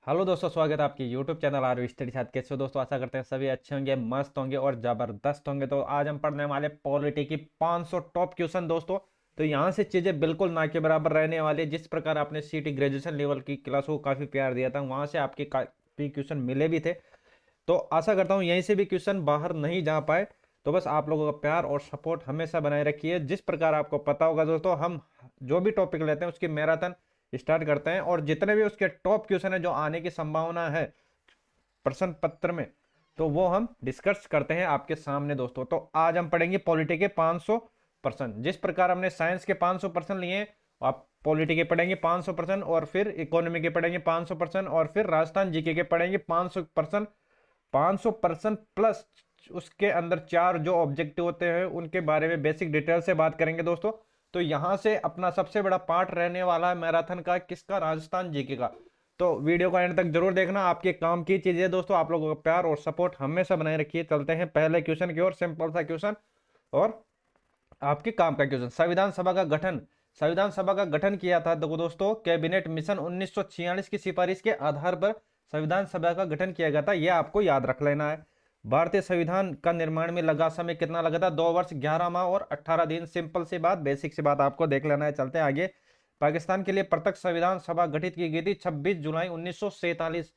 Hello दोस्तों, स्वागत है आपके YouTube चैनल आर स्टडी साथ। कैसे हो दोस्तों? आशा करते हैं सभी अच्छे होंगे, मस्त होंगे और जबरदस्त होंगे। तो आज हम पढ़ने वाले पॉलिटी की 500 टॉप क्वेश्चन दोस्तों। तो यहाँ से चीजें बिल्कुल ना के बराबर रहने वाली है। जिस प्रकार आपने सीटी ग्रेजुएशन लेवल की क्लास को काफी प्यार दिया था, वहां से आपके काफी क्वेश्चन मिले भी थे। तो आशा करता हूँ यहीं से भी क्वेश्चन बाहर नहीं जा पाए। तो बस आप लोगों का प्यार और सपोर्ट हमेशा बनाए रखिए। जिस प्रकार आपको पता होगा दोस्तों, हम जो भी टॉपिक लेते हैं उसकी मैराथन स्टार्ट करते हैं, और जितने भी उसके टॉप क्वेश्चन है जो आने की संभावना है प्रश्न पत्र में, तो वो हम डिस्कस करते हैं आपके सामने दोस्तों। तो आज हम पढ़ेंगे पॉलिटी के 500%। जिस प्रकार हमने साइंस के 500% लिए, आप पॉलिटी के पढ़ेंगे 500%, और फिर इकोनॉमी के पढ़ेंगे 500%, और फिर राजस्थान जीके के पढ़ेंगे 500%। 500% प्लस उसके अंदर चार जो ऑब्जेक्टिव होते हैं उनके बारे में बेसिक डिटेल से बात करेंगे दोस्तों। तो यहां से अपना सबसे बड़ा पार्ट रहने वाला है मैराथन का, किसका? राजस्थान जीके का। तो वीडियो को एंड तक जरूर देखना, आपके काम की चीज है दोस्तों। आप लोगों का प्यार और सपोर्ट हमेशा बनाए रखिए। चलते हैं पहले क्वेश्चन की ओर। सिंपल सा क्वेश्चन और आपके काम का क्वेश्चन। संविधान सभा का गठन, संविधान सभा का गठन किया था देखो दोस्तों, कैबिनेट मिशन 1946 की सिफारिश के आधार पर संविधान सभा का गठन किया गया था। यह आपको याद रख लेना है। भारतीय संविधान का निर्माण में लगा समय कितना लगा था? 2 वर्ष 11 माह और 18 दिन। सिंपल सी बात, बेसिक सी बात आपको देख लेना है। चलते हैं आगे। पाकिस्तान के लिए प्रत्यक्ष संविधान सभा गठित की गई थी 26 जुलाई 1947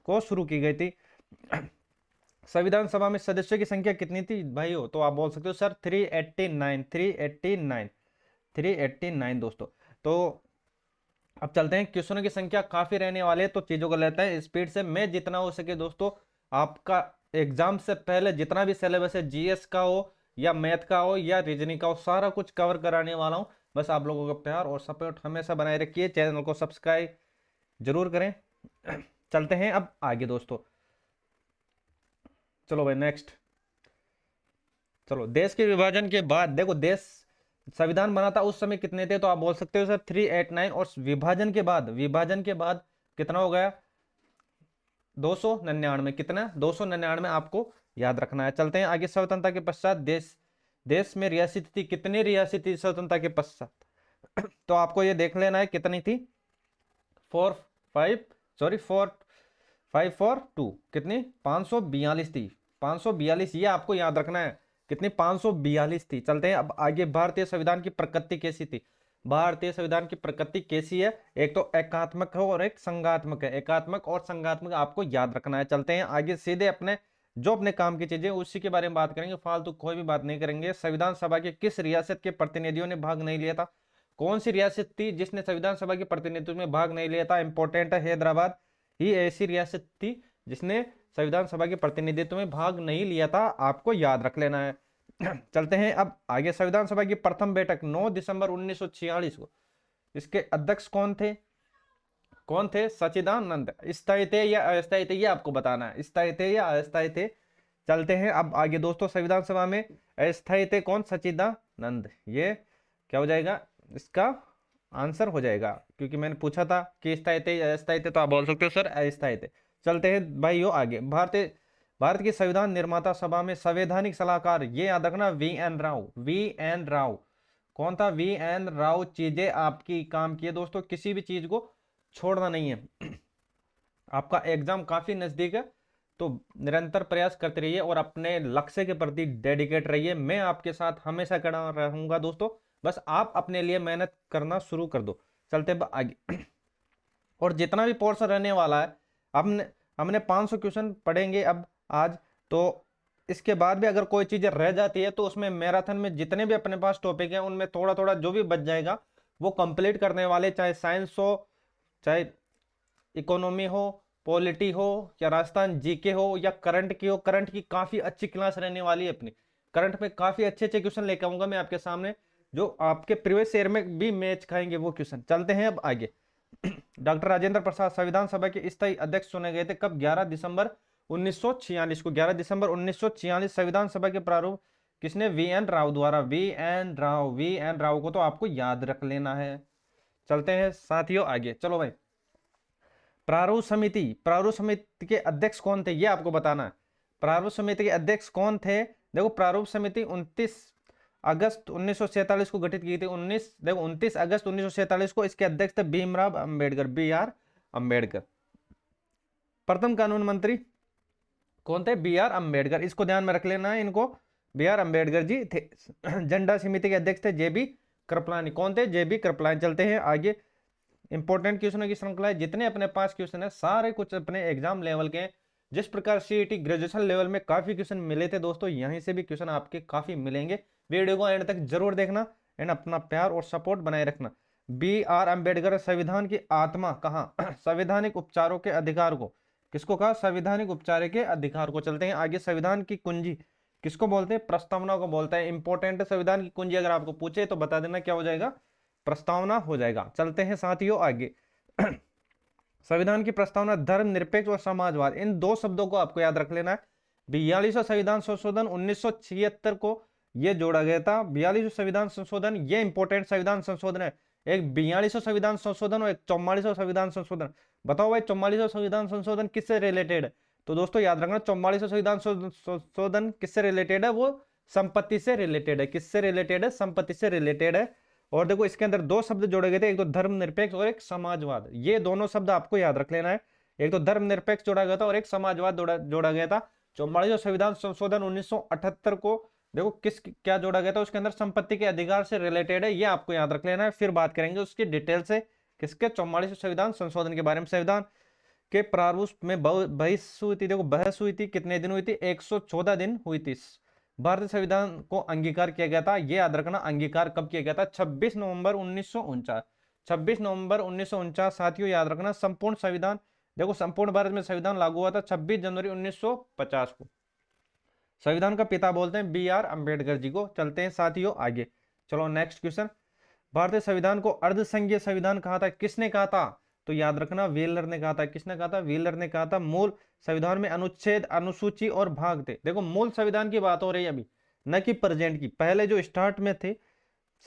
को शुरू की गई थी। संविधान सभा में सदस्यों की संख्या कितनी थी भाई हो? तो आप बोल सकते हो सर 389, 389, 389 दोस्तों। तो अब चलते हैं, क्वेश्चनों की संख्या काफी रहने वाले हैं, तो चीजों को लेते हैं स्पीड से। मैं जितना हो सके दोस्तों आपका एग्जाम से पहले जितना भी सिलेबस है, जीएस का हो या मैथ का हो या रीजनिंग का हो, सारा कुछ कवर कराने वाला हूं। बस आप लोगों का प्यार और सपोर्ट हमेशा बनाए रखिए। चैनल को सब्सक्राइब जरूर करें। चलते हैं अब आगे दोस्तों। चलो भाई नेक्स्ट। चलो, देश के विभाजन के बाद देखो, देश संविधान बना था उस समय कितने थे? तो आप बोल सकते हो सर 389, और विभाजन के बाद, विभाजन के बाद कितना हो गया? 299। कितना? 299 आपको याद रखना है। चलते हैं आगे। स्वतंत्रता के पश्चात देश, देश में रियासत थी कितनी? रियासत थी स्वतंत्रता के पश्चात। तो आपको ये देख लेना है कितनी थी। 542 कितनी? 542 थी। 542 ये आपको याद रखना है। कितनी? 542 थी। चलते हैं अब आगे। भारतीय संविधान की प्रकृति कैसी थी? भारतीय संविधान की प्रकृति कैसी है? एक तो एकात्मक है और एक संघात्मक है। एकात्मक और संघात्मक आपको याद रखना है। चलते हैं आगे सीधे अपने जो अपने काम की चीजें उसी के बारे में बात करेंगे, फालतू कोई भी बात नहीं करेंगे। संविधान सभा के किस रियासत के प्रतिनिधियों ने भाग नहीं लिया था? कौन सी रियासत थी जिसने संविधान सभा के प्रतिनिधित्व में भाग नहीं लिया था? इंपॉर्टेंट है, हैदराबाद ही ऐसी रियासत थी जिसने संविधान सभा के प्रतिनिधित्व में भाग नहीं लिया था। आपको याद रख लेना है। चलते हैं अब आगे। संविधान सभा की प्रथम बैठक 9 दिसंबर 1946 को, इसके अध्यक्ष कौन थे? कौन थे? सच्चिदानंद। स्थायी थे या अस्थायी थे, ये आपको बताना है, स्थायी थे या अस्थायी थे। चलते हैं अब आगे दोस्तों। संविधान सभा में अस्थायी थे कौन? सच्चिदानंद। ये क्या हो जाएगा? इसका आंसर हो जाएगा, क्योंकि मैंने पूछा था कि स्थायी थे या अस्थायी थे, तो आप बोल सकते हो सर अस्थायी थे। चलते हैं भाइयों आगे। भारत की संविधान निर्माता सभा में संवैधानिक सलाहकार, ये याद रखना, VN राव। VN राव कौन था? VN राव। चीजें आपकी काम की है दोस्तों, किसी भी चीज को छोड़ना नहीं है। आपका एग्जाम काफी नजदीक है, तो निरंतर प्रयास करते रहिए और अपने लक्ष्य के प्रति डेडिकेट रहिए। मैं आपके साथ हमेशा खड़ा रहूंगा दोस्तों। बस आप अपने लिए मेहनत करना शुरू कर दो। चलते हैं आगे। और जितना भी पोर्शन रहने वाला है, हमने हमने 500 क्वेश्चन पढ़ेंगे अब आज। तो इसके बाद भी अगर कोई चीजें रह जाती है, तो उसमें मैराथन में जितने भी अपने पास टॉपिक हैं उनमें थोड़ा थोड़ा जो भी बच जाएगा वो कंप्लीट करने वाले, चाहे साइंस हो, चाहे इकोनॉमी हो, पॉलिटी हो, या राजस्थान जीके हो, या करंट की हो। करंट की काफी अच्छी क्लास रहने वाली है अपनी। करंट में काफी अच्छे अच्छे क्वेश्चन लेकर आऊंगा मैं आपके सामने, जो आपके प्रीवियस ईयर में भी मैच खाएंगे वो क्वेश्चन। चलते हैं अब आगे। डॉक्टर राजेंद्र प्रसाद संविधान सभा के स्थायी अध्यक्ष चुने गए थे कब? 11 दिसंबर 1946 को। 11 दिसंबर 1946 संविधान सभा के प्रारूप किसने? VN राव द्वारा। VN राव, VN राव को तो आपको याद रख लेना है। चलते हैं साथियों आगे। चलो भाई, प्रारूप समिति, प्रारूप समिति के अध्यक्ष कौन थे ये आपको बताना है। प्रारूप समिति के अध्यक्ष कौन थे? देखो, प्रारूप समिति 29 अगस्त 1947 को गठित की थी। 29 अगस्त 1947 को इसके अध्यक्ष थे भीमराव अंबेडकर। BR अम्बेडकर। प्रथम कानून मंत्री कौन थे? B R Ambedkar. इसको ध्यान में रख लेना है इनको, बी आर अम्बेडकर जी थे। झंडा समिति के अध्यक्ष थे जे बी कृपलानी। कौन थे? J B Kripalani. चलते हैं आगे, इंपॉर्टेंट क्वेश्चनों की श्रृंखला है, जितने अपने पास क्वेश्चन है सारे कुछ अपने एग्जाम लेवल के हैं। जिस प्रकार सीईटी ग्रेजुएशन लेवल में काफी क्वेश्चन मिले थे दोस्तों, यहीं से भी क्वेश्चन आपके काफी मिलेंगे। वीडियो को एंड तक जरूर देखना एंड अपना प्यार और सपोर्ट बनाए रखना। बी आर अम्बेडकर संविधान की आत्मा कहा? संवैधानिक उपचारों के अधिकार को किसको कहा? संवैधानिक उपचार के अधिकार को। चलते हैं आगे, संविधान की कुंजी किसको बोलते हैं? प्रस्तावना को बोलते हैं। इंपॉर्टेंट है, संविधान की कुंजी अगर आपको पूछे तो बता देना क्या हो जाएगा? प्रस्तावना हो जाएगा। चलते हैं साथियों आगे। संविधान की प्रस्तावना धर्मनिरपेक्ष और समाजवाद, इन दो शब्दों को आपको याद रख लेना है। 42वां संविधान संशोधन 1976 को यह जोड़ा गया था। 42वां संविधान संशोधन ये इंपॉर्टेंट संविधान संशोधन है। एक 42वां संविधान संशोधन और एक 44वां संविधान संशोधन। बताओ भाई 44वां संविधान संशोधन किससे रिलेटेड है? तो दोस्तों याद रखना, 44वां संविधान संशोधन किससे रिलेटेड है? वो संपत्ति से रिलेटेड है। किससे रिलेटेड है? संपत्ति से रिलेटेड है। और देखो इसके अंदर दो शब्द जोड़े गए थे, एक तो धर्मनिरपेक्ष और एक समाजवाद। ये दोनों शब्द आपको याद रख लेना है। एक तो धर्मनिरपेक्ष जोड़ा गया था और एक समाजवाद जोड़ा गया था। 44वां संविधान संशोधन 1978 को देखो किस क्या जोड़ा गया था, उसके अंदर संपत्ति के अधिकार से रिलेटेड है। ये आपको याद रख लेना है। फिर बात करेंगे उसकी डिटेल से, किसके? 44वां संविधान संशोधन के बारे में। संविधान के प्रारूप में बहस हुई थी। देखो बहस हुई थी, कितने दिन हुई थी? 114 दिन हुई थी। भारतीय संविधान को अंगीकार किया गया था, यह याद रखना। अंगीकार कब किया गया था? 26 नवंबर 1949। 26 नवंबर 1949 साथियों याद रखना। संपूर्ण संविधान, देखो संपूर्ण भारत में संविधान लागू हुआ था 26 जनवरी 1950 को। संविधान का पिता बोलते हैं बी आर अम्बेडकर जी को। चलते हैं साथियों आगे। चलो नेक्स्ट क्वेश्चन, भारतीय संविधान को अर्धसंघीय संविधान कहा था, किसने कहा था? तो याद रखना व्हीलर ने कहा था। किसने कहा था? व्हीलर ने कहा था। मूल संविधान में अनुच्छेद, अनुसूची और भाग थे। देखो मूल संविधान की बात हो रही है अभी, न कि प्रेजेंट की। पहले जो स्टार्ट में थे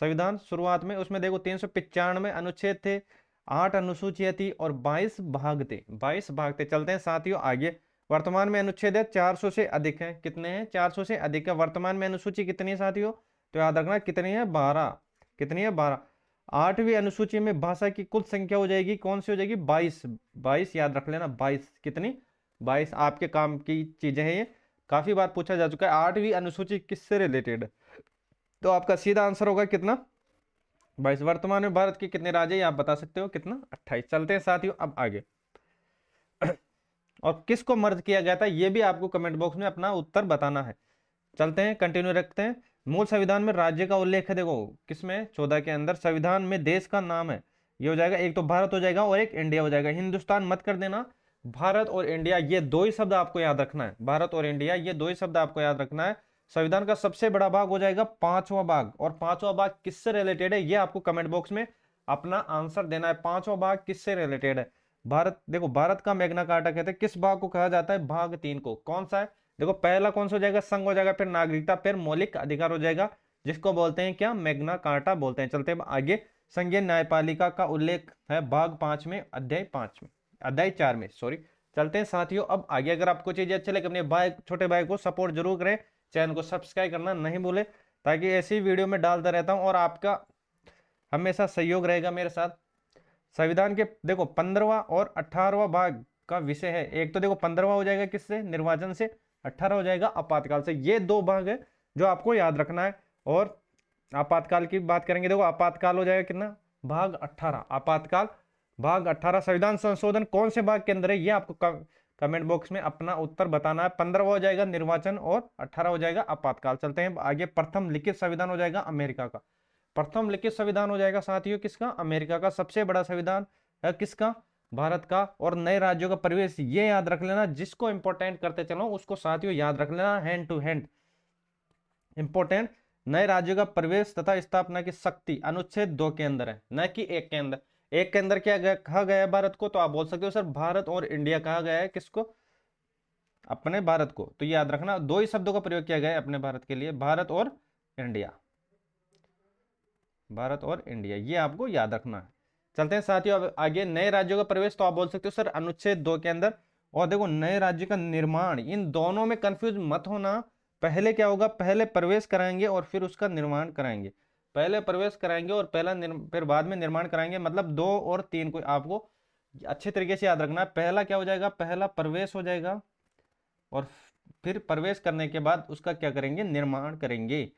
संविधान शुरुआत में, उसमें देखो 395 अनुच्छेद थे, 8 अनुसूचियां थी और 22 भाग थे। 22 भाग थे। चलते हैं साथियों आगे। वर्तमान में अनुच्छेद है 400 से अधिक है। कितने हैं? 400 से अधिक है। वर्तमान में अनुसूची कितनी है साथियों? तो याद रखना कितनी है? 12। कितनी है? 12। 8वीं अनुसूची में भाषा की कुल संख्या हो जाएगी, कौन सी हो जाएगी? 22। 22 याद रख लेना। 22 कितनी? 22। आपके काम की चीजें हैं ये, काफी बार पूछा जा चुका है। 8वीं अनुसूची किससे रिलेटेड है? तो आपका सीधा आंसर होगा कितना? 22। वर्तमान में भारत के कितने राज्य आप बता सकते हो? कितना? 28। चलते हैं साथियों अब आगे। और किसको मर्ज किया गया था, ये भी आपको कमेंट बॉक्स में अपना उत्तर बताना है। चलते हैं कंटिन्यू रखते हैं। मूल संविधान में राज्य का उल्लेख है, देखो किसमें? 14 के अंदर। संविधान में देश का नाम है, ये हो जाएगा, एक तो भारत हो जाएगा और एक इंडिया हो जाएगा। हिंदुस्तान मत कर देना, भारत और इंडिया ये दो ही शब्द आपको याद रखना है। भारत और इंडिया ये दो ही शब्द आपको याद रखना है। संविधान का सबसे बड़ा भाग हो जाएगा 5वां भाग, और 5वां भाग किससे रिलेटेड है ये आपको कमेंट बॉक्स में अपना आंसर देना है। 5वां भाग किससे रिलेटेड है? भारत, देखो भारत का मैग्ना कार्टा कहते हैं। किस भाग को कहा जाता है? भाग 3 को। कौन सा है? देखो पहला कौन सा हो जाएगा? संघ हो जाएगा, फिर नागरिकता, फिर मौलिक अधिकार हो जाएगा, जिसको बोलते हैं क्या? मैग्ना कार्टा बोलते हैं। चलते हैं आगे। संघीय न्यायपालिका का उल्लेख है भाग 5 में, अध्याय 5 में, अध्याय 4 में, सॉरी। चलते हैं साथियों अब आगे। अगर आपको चीजें अच्छी लगे, अपने भाई छोटे भाई को सपोर्ट जरूर करें, चैनल को सब्सक्राइब करना नहीं भूले, ताकि ऐसी वीडियो में डालता रहता हूं और आपका हमेशा सहयोग रहेगा मेरे साथ। संविधान के देखो 15वां और 18वां भाग का विषय है। एक तो देखो 15वां हो जाएगा किससे? निर्वाचन से। 18 हो जाएगा आपातकाल से। ये दो भाग है जो आपको याद रखना है। और आपातकाल की बात करेंगे, देखो आपातकाल हो जाएगा कितना? भाग 18। आपातकाल भाग 18। संविधान संशोधन कौन से भाग के अंदर है ये आपको कमेंट बॉक्स में अपना उत्तर बताना है। 15वां हो जाएगा निर्वाचन और 18 हो जाएगा आपातकाल। चलते हैं आगे। प्रथम लिखित संविधान हो जाएगा अमेरिका का। प्रथम लिखित संविधान हो जाएगा साथियों किसका? अमेरिका का। सबसे बड़ा संविधान है किसका? भारत का। और नए राज्यों का प्रवेश, ये याद रख लेना, जिसको इंपॉर्टेंट करते चलो उसको साथियों याद रख लेना, हैंड टू हैंड इंपॉर्टेंट। नए राज्यों का प्रवेश तथा स्थापना की शक्ति अनुच्छेद 2 के अंदर है, न कि 1 के अंदर। 1 के अंदर क्या कहा गया है भारत को? तो आप बोल सकते हो सर भारत और इंडिया कहा गया है। किसको? अपने भारत को। तो याद रखना दो ही शब्दों का प्रयोग किया गया है अपने भारत के लिए, भारत और इंडिया। भारत और इंडिया, ये आपको याद रखना है। चलते हैं साथियों अब आगे। नए राज्यों का प्रवेश, तो आप बोल सकते हो सर अनुच्छेद 2 के अंदर। और देखो नए राज्य का निर्माण, इन दोनों में कंफ्यूज मत होना। पहले क्या होगा? पहले प्रवेश कराएंगे और फिर उसका निर्माण कराएंगे। पहले प्रवेश कराएंगे और फिर बाद में निर्माण कराएंगे, मतलब 2 और 3 को आपको अच्छे तरीके से याद रखना है। पहला क्या हो जाएगा, पहला प्रवेश हो जाएगा और फिर प्रवेश करने के बाद उसका क्या करेंगे, निर्माण करेंगे,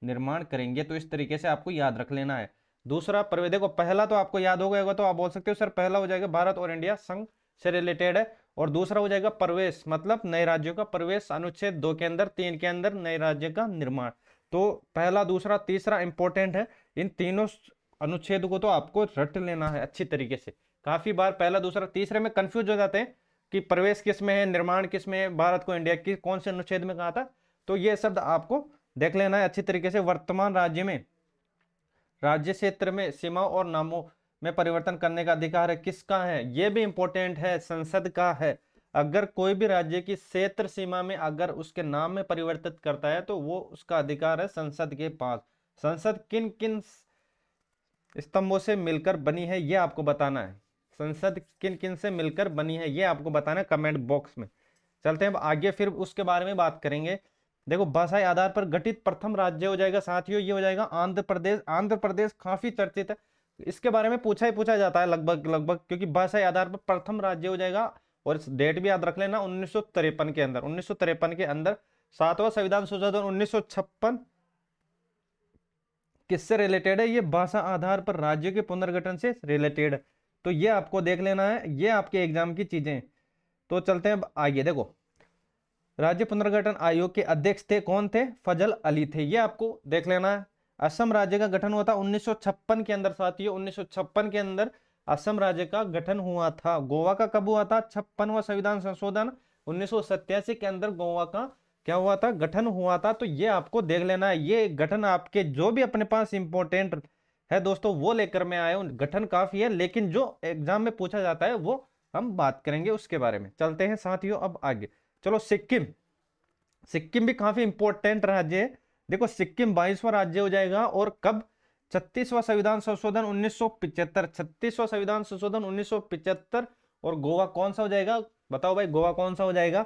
निर्माण करेंगे। तो इस तरीके से आपको याद रख लेना है। दूसरा प्रवेश, देखो पहला तो आपको याद हो गया होगा, तो आप बोल सकते हो सर पहला हो जाएगा भारत और इंडिया संघ से रिलेटेड है, और दूसरा हो जाएगा प्रवेश, मतलब नए राज्यों का प्रवेश, अनुच्छेद 2 के अंदर, 3 के अंदर नए राज्य का निर्माण। तो पहला, दूसरा, तीसरा इंपॉर्टेंट है। इन तीनों अनुच्छेद को तो आपको रट लेना है अच्छी तरीके से। काफी बार पहला, दूसरा, तीसरे में कंफ्यूज हो जाते हैं कि प्रवेश किस में है, निर्माण किस में है, भारत को इंडिया की कौन से अनुच्छेद में कहा था। तो ये शब्द आपको देख लेना है अच्छी तरीके से। वर्तमान राज्य में, राज्य क्षेत्र में सीमाओं और नामों में परिवर्तन करने का अधिकार है किसका है, ये भी इंपॉर्टेंट है, संसद का है। अगर कोई भी राज्य की क्षेत्र सीमा में अगर उसके नाम में परिवर्तित करता है तो वो उसका अधिकार है संसद के पास। संसद किन किन स्तंभों से मिलकर बनी है ये आपको बताना है। संसद किन किन से मिलकर बनी है ये आपको बताना है कमेंट बॉक्स में। चलते हैं अब आगे, फिर उसके बारे में बात करेंगे। देखो भाषाई आधार पर गठित प्रथम राज्य हो जाएगा साथियों, ये हो जाएगा आंध्र प्रदेश। आंध्र प्रदेश काफी चर्चित है, इसके बारे में पूछा ही पूछा जाता है लगभग लगभग, क्योंकि भाषाई आधार पर प्रथम राज्य हो जाएगा। और इस डेट भी याद रख लेना, 1953 के अंदर, 1953 के अंदर 7वां संविधान संशोधन 1956 किससे रिलेटेड है, ये भाषा आधार पर राज्य के पुनर्गठन से रिलेटेड है। तो ये आपको देख लेना है, ये आपके एग्जाम की चीजें। तो चलते हैं अब आगे। देखो राज्य पुनर्गठन आयोग के अध्यक्ष थे कौन थे, फजल अली थे, ये आपको देख लेना है। असम राज्य का गठन हुआ था 1956 के अंदर साथियों, 1956 के अंदर असम राज्य का गठन हुआ था। गोवा का कब हुआ था, 56वां संविधान संशोधन 1987 के अंदर गोवा का क्या हुआ था, गठन हुआ था। तो ये आपको देख लेना है। ये गठन आपके जो भी अपने पास इंपॉर्टेंट है दोस्तों वो लेकर मैं आया हूं। गठन काफी है लेकिन जो एग्जाम में पूछा जाता है वो हम बात करेंगे उसके बारे में। चलते हैं साथियों अब आगे। चलो सिक्किम, सिक्किम भी काफी इंपॉर्टेंट राज्य है। देखो सिक्किम 22वां राज्य हो जाएगा, और कब, 36वां संविधान संशोधन 1975, 36वां संविधान संशोधन 1975। और गोवा कौन सा हो जाएगा, बताओ भाई गोवा कौन सा हो जाएगा,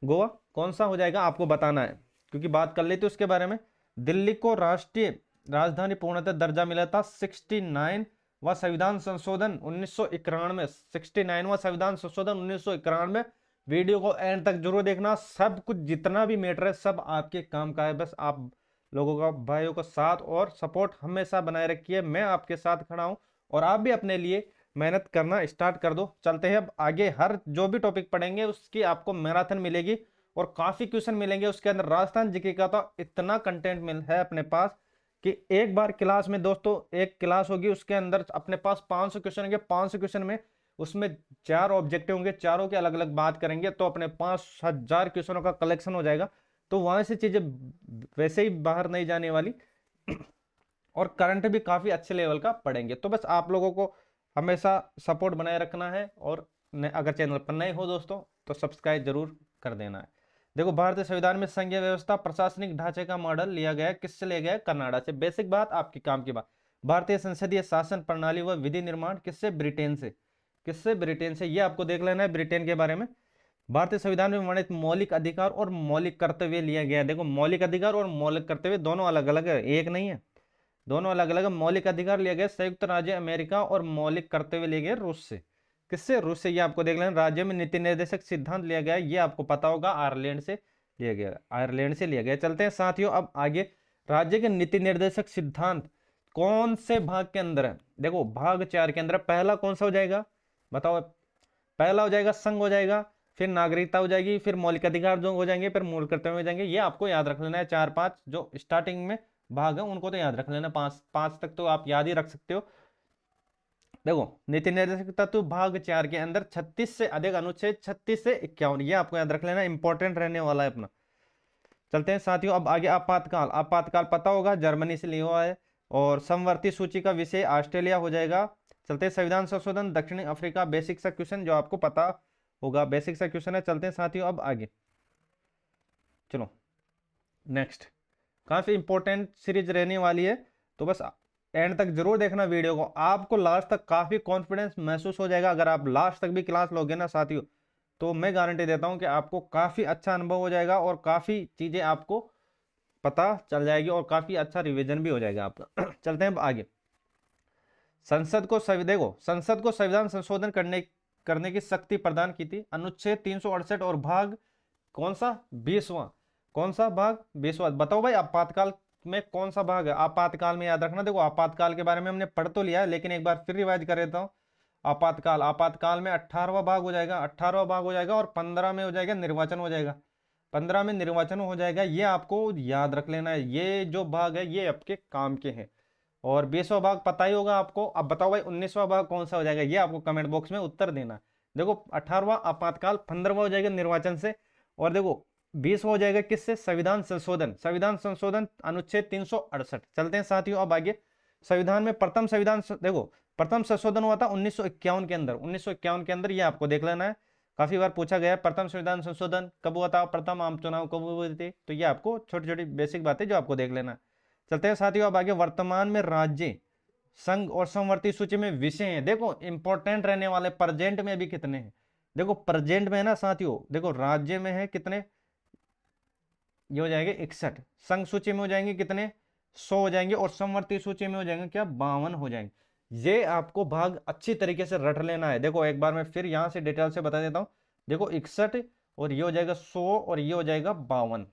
गोवा कौन सा हो जाएगा आपको बताना है, क्योंकि बात कर लेते उसके बारे में। दिल्ली को राष्ट्रीय राजधानी पूर्णतः दर्जा मिला था 69वां संविधान संशोधन 1991, 69वां संविधान संशोधन 1991। वीडियो को एंड तक जरूर देखना, सब कुछ जितना भी मैटर है सब आपके काम का है। बस आप लोगों का, भाइयों का साथ और सपोर्ट हमेशा बनाए रखिए, मैं आपके साथ खड़ा हूं, और आप भी अपने लिए मेहनत करना स्टार्ट कर दो। चलते हैं अब आगे। हर जो भी टॉपिक पढ़ेंगे उसकी आपको मैराथन मिलेगी और काफी क्वेश्चन मिलेंगे उसके अंदर। राजस्थान जीके का तो इतना कंटेंट मिल है अपने पास कि एक बार क्लास में दोस्तों, एक क्लास होगी उसके अंदर अपने पास 500 क्वेश्चन होंगे। 500 क्वेश्चन में उसमें 4 ऑब्जेक्टिव होंगे, चारों की अलग अलग बात करेंगे, तो अपने 5000 क्वेश्चनों का कलेक्शन हो जाएगा। तो वहां से चीजें वैसे ही बाहर नहीं जाने वाली और करंट भी काफी अच्छे लेवल का पढ़ेंगे। तो बस आप लोगों को हमेशा सपोर्ट बनाए रखना है, और अगर चैनल पर नए हो दोस्तों तो सब्सक्राइब जरूर कर देना है। देखो भारतीय संविधान में संघीय व्यवस्था प्रशासनिक ढांचे का मॉडल लिया गया है, किससे लिया गया है, कनाडा से। बेसिक बात, आपकी काम की बात। भारतीय संसदीय शासन प्रणाली व विधि निर्माण किससे, ब्रिटेन से। किससे, ब्रिटेन से। ये आपको देख लेना है ब्रिटेन के बारे में। भारतीय संविधान में वर्णित मौलिक अधिकार और मौलिक कर्तव्य लिया गया है। देखो मौलिक अधिकार और मौलिक कर्तव्य दोनों अलग अलग है, एक नहीं है, दोनों अलग अलग है। मौलिक अधिकार लिए गए संयुक्त राज्य अमेरिका, और मौलिक कर्तव्य लिए गए रूस से। किससे, रूस से। ये आपको देख लेना। राज्य में नीति निर्देशक सिद्धांत लिया गया है, ये आपको पता होगा, आयरलैंड से लिया गया, आयरलैंड से लिया गया। चलते हैं साथियों अब आगे। राज्य के नीति निर्देशक सिद्धांत कौन से भाग के अंदर है, देखो भाग 4 के अंदर। पहला कौन सा हो जाएगा बताओ, पहला हो जाएगा संघ हो जाएगा, फिर नागरिकता हो जाएगी, फिर मौलिक अधिकार जो हो जाएंगे, फिर मूल कर्तव्य हो जाएंगे। ये आपको याद रख लेना है। 4-5 जो स्टार्टिंग में भाग है उनको तो याद रख लेना, 5 तक तो आप याद ही रख सकते हो। देखो नीति निर्देशक तत्व भाग 4 के अंदर 36 से अधिक अनुच्छेद, 36 से 51, ये आपको याद रख लेना, इंपॉर्टेंट रहने वाला है अपना। चलते हैं साथियों अब आगे। आपातकाल, आपातकाल पता होगा, जर्मनी से लिया हुआ है। और समवर्ती सूची का विषय ऑस्ट्रेलिया हो जाएगा। चलते हैं संविधान संशोधन दक्षिणी अफ्रीका, बेसिक सा क्वेश्चन जो आपको पता होगा, बेसिक सा क्वेश्चन है। चलते हैं साथियों अब आगे। चलो नेक्स्ट, काफी इंपॉर्टेंट सीरीज रहने वाली है, तो बस एंड तक जरूर देखना वीडियो को। आपको लास्ट तक काफी कॉन्फिडेंस महसूस हो जाएगा। अगर आप लास्ट तक भी क्लास लोगे ना साथियों, तो मैं गारंटी देता हूं कि आपको काफी अच्छा अनुभव हो जाएगा और काफी चीजें आपको पता चल जाएगी और काफी अच्छा रिवीजन भी हो जाएगा आपका। चलते हैं अब आगे। संसद को संविधान संशोधन करने करने की शक्ति प्रदान की थी। अनुच्छेद 368 और भाग कौन सा 20वां, कौन सा भाग 20वां, बताओ भाई आपातकाल में कौन सा भाग है। आपातकाल में याद रखना, देखो आपातकाल के बारे में हमने पढ़ तो लिया है, लेकिन एक बार फिर रिवाइज कर देता हूँ। आपातकाल, आपातकाल में 18वां भाग हो जाएगा, 18वां भाग हो जाएगा, और 15 में हो जाएगा निर्वाचन हो जाएगा, 15 में निर्वाचन हो जाएगा। ये आपको याद रख लेना है, ये जो भाग है ये आपके काम के हैं। और 20वां भाग पता ही होगा आपको। अब बताओ भाई 19वां भाग कौन सा हो जाएगा, ये आपको कमेंट बॉक्स में उत्तर देना। देखो 18वां आपातकाल, 15वां हो जाएगा निर्वाचन से, और देखो 20वां हो जाएगा किससे, संविधान संशोधन, संविधान संशोधन अनुच्छेद 368। चलते हैं साथियों अब आगे। संविधान में प्रथम संविधान देखो प्रथम संशोधन हुआ था 1951 के अंदर, 1951 के अंदर, ये आपको देख लेना है। काफी बार पूछा गया है प्रथम संविधान संशोधन कब हुआ था, प्रथम आम चुनाव कब हुए थे, तो ये आपको छोटी छोटी बेसिक बातें जो आपको देख लेना है। चलते हैं साथियों अब आगे। वर्तमान में राज्य, संघ और समवर्ती सूची में विषय हैं, देखो इंपॉर्टेंट रहने वाले, प्रेजेंट में अभी कितने हैं, देखो प्रेजेंट में है ना साथियों, देखो राज्य में है कितने, ये हो जाएंगे 61, संघ सूची में हो जाएंगे कितने 100 हो जाएंगे, और समवर्ती सूची में हो जाएंगे क्या 52 हो जाएंगे। ये आपको भाग अच्छी तरीके से रट लेना है। देखो एक बार मैं फिर यहां से डिटेल से बता देता हूं, देखो 61 और ये हो जाएगा 100 और ये हो जाएगा 52।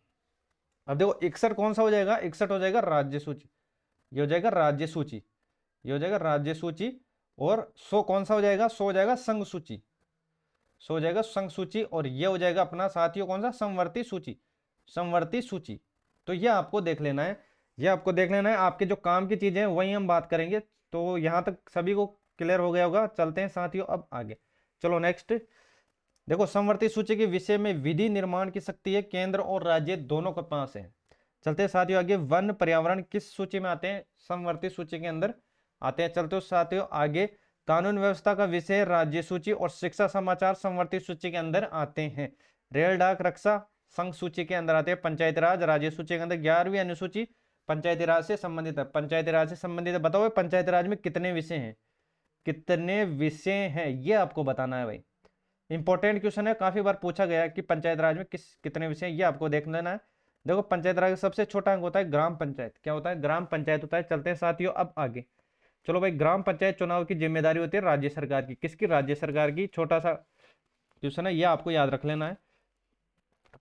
अब देखो 61 कौन सा हो जाएगा, 61 हो जाएगा राज्य सूची, ये हो जाएगा राज्य सूची, ये हो जाएगा राज्य सूची, और 100 कौन सा हो जाएगा, 100 हो जाएगा संघ सूची, 100 हो जाएगा संघ सूची, और ये हो जाएगा अपना साथियों कौन सा, समवर्ती सूची, समवर्ती सूची। तो ये आपको देख लेना है, ये आपको देख लेना है। आपके जो काम की चीजें हैं वही हम बात करेंगे। तो यहां तक सभी को क्लियर हो गया होगा। चलते हैं साथियों अब आगे, चलो नेक्स्ट। देखो समवर्ती सूची के विषय में विधि निर्माण की शक्ति है केंद्र और राज्य दोनों के पास है। चलते हैं साथियों आगे। वन पर्यावरण किस सूची में आते हैं, समवर्ती सूची के अंदर आते हैं। चलते हो साथियों आगे। कानून व्यवस्था का विषय राज्य सूची, और शिक्षा समाचार समवर्ती सूची के अंदर आते हैं। रेल डाक रक्षा संघ सूची के अंदर आते हैं। पंचायती राज राज्य सूची के अंदर। 11वीं अनुसूची पंचायती राज से संबंधित है, पंचायती राज से संबंधित है। बताओ पंचायती राज में कितने विषय हैं, कितने विषय हैं, ये आपको बताना है भाई। इंपॉर्टेंट क्वेश्चन है, काफी बार पूछा गया है कि पंचायत राज में कितने विषय हैं, ये आपको देख लेना है। देखो पंचायत राज का सबसे छोटा अंग होता है ग्राम पंचायत, क्या होता है, ग्राम पंचायत होता है। चलते हैं साथियों अब आगे। चलो भाई, ग्राम पंचायत चुनाव की जिम्मेदारी होती है राज्य सरकार की, किसकी, राज्य सरकार की। छोटा सा क्वेश्चन है, ये आपको याद रख लेना है।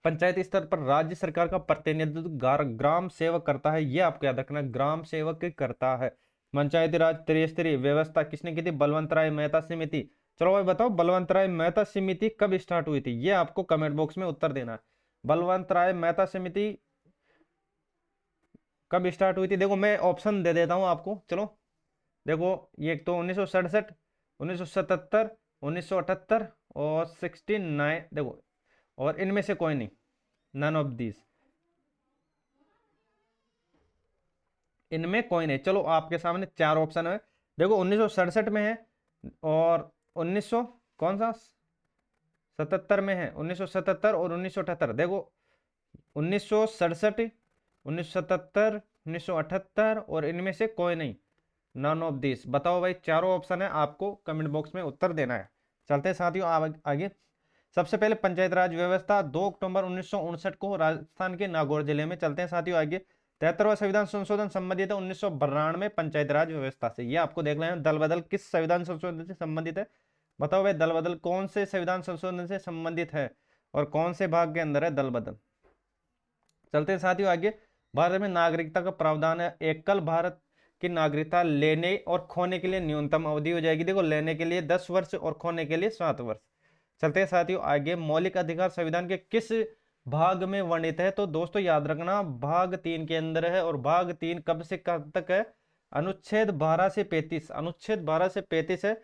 पंचायत स्तर पर राज्य सरकार का प्रतिनिधित्व ग्राम सेवक करता है, ये आपको याद रखना, ग्राम सेवक करता है। पंचायती राज त्रिस्तरीय व्यवस्था किसने की थी, बलवंत राय मेहता समिति। चलो भाई बताओ बलवंत राय मेहता समिति कब स्टार्ट हुई थी, ये आपको कमेंट बॉक्स में उत्तर देना है। बलवंत राय मेहता समिति कब स्टार्ट हुई थी, देखो मैं ऑप्शन दे देता हूं आपको। चलो देखो, ये एक तो 1967, 1977, 1978 और 69, देखो और इनमें से कोई नहीं, नन ऑफ दिस, इनमें कोई नहीं। चलो आपके सामने चार ऑप्शन है, देखो 1967 में है, और 1900 कौन सा 77 में है, 1977 और 1978। देखो 1967, 1977, 1978 और इनमें से कोई नहीं, नन ऑफ दिस। बताओ भाई, चारों ऑप्शन है, आपको कमेंट बॉक्स में उत्तर देना है। चलते हैं साथियों आगे। सबसे पहले पंचायत राज व्यवस्था 2 अक्टूबर 1959 को राजस्थान के नागौर जिले में। चलते हैं साथियों आगे। 73वां संविधान संशोधन संबंधित है 1992 पंचायत राज व्यवस्था से, ये आपको देख लेना। दल बदल किस संविधान संशोधन से संबंधित है, बताओ भाई दल बदल कौन से संविधान संशोधन से संबंधित है, और कौन से भाग के अंदर है दल बदल। चलते हैं साथियों आगे। भारत में नागरिकता का प्रावधान है, एकल भारत की नागरिकता लेने और खोने के लिए न्यूनतम अवधि हो जाएगी। देखो लेने के लिए 10 वर्ष और खोने के लिए 7 वर्ष। चलते हैं साथियों आगे। मौलिक अधिकार संविधान के किस भाग में वर्णित है, तो दोस्तों याद रखना भाग 3 के अंदर है, और भाग 3 कब से कब तक है, अनुच्छेद 12 से 35, अनुच्छेद 12 से 35 है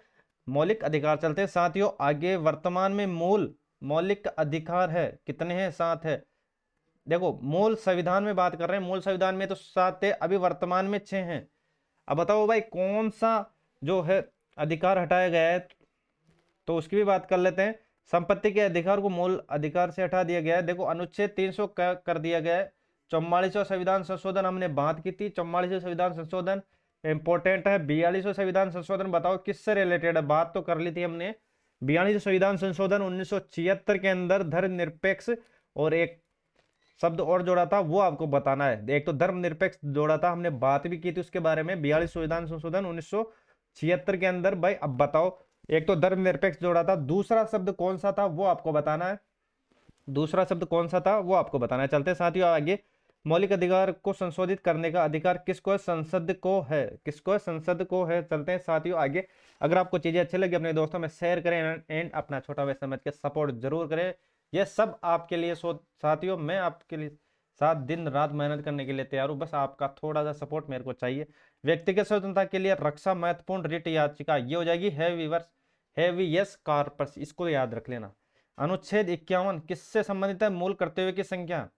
मौलिक अधिकार। चलते हैं साथियों आगे। वर्तमान में मूल मौलिक अधिकार है कितने हैं, 7 है। देखो मूल संविधान में बात कर रहे हैं, मूल संविधान में तो 7 है, अभी वर्तमान में 6 हैं। अब बताओ भाई कौन सा जो है अधिकार हटाया गया है, तो उसकी भी बात कर लेते हैं। संपत्ति के अधिकार को मूल अधिकार से हटा दिया गया है। देखो अनुच्छेद 300 कर दिया गया है। 44वां संविधान संशोधन हमने बात की थी, 44वां संविधान संशोधन इंपॉर्टेंट है। 42वां संविधान संशोधन बताओ किससे रिलेटेड है, बात तो कर ली थी हमने। 42वां संविधान संशोधन 1976 के अंदर धर्मनिरपेक्ष और एक शब्द और जोड़ा था, वो आपको बताना है। एक तो धर्मनिरपेक्ष जोड़ा था, हमने बात भी की थी उसके बारे में। 42वां संविधान संशोधन 1976 के अंदर। भाई अब बताओ एक तो धर्मनिरपेक्ष जोड़ा था, दूसरा शब्द कौन सा था वो आपको बताना है, दूसरा शब्द कौन सा था वो आपको बताना है। चलते हैं साथियों आगे। मौलिक अधिकार को संशोधित करने का अधिकार किसको है? संसद को है। किसको है? संसद को है। चलते हैं साथियों आगे। अगर आपको चीजें अच्छी लगी अपने दोस्तों में शेयर करें एंड अपना छोटा वे समझ के सपोर्ट जरूर करें। यह सब आपके लिए साथियों, मैं आपके लिए साथ दिन रात मेहनत करने के लिए तैयार हूं, बस आपका थोड़ा सा सपोर्ट मेरे को चाहिए। व्यक्तिगत स्वतंत्रता के लिए रक्षा महत्वपूर्ण रिट याचिका ये हो जाएगी हैवीयस कॉर्पस, इसको याद रख लेना। अनुच्छेद 51 किससे संबंधित है? मूल कर्तव्य की संख्या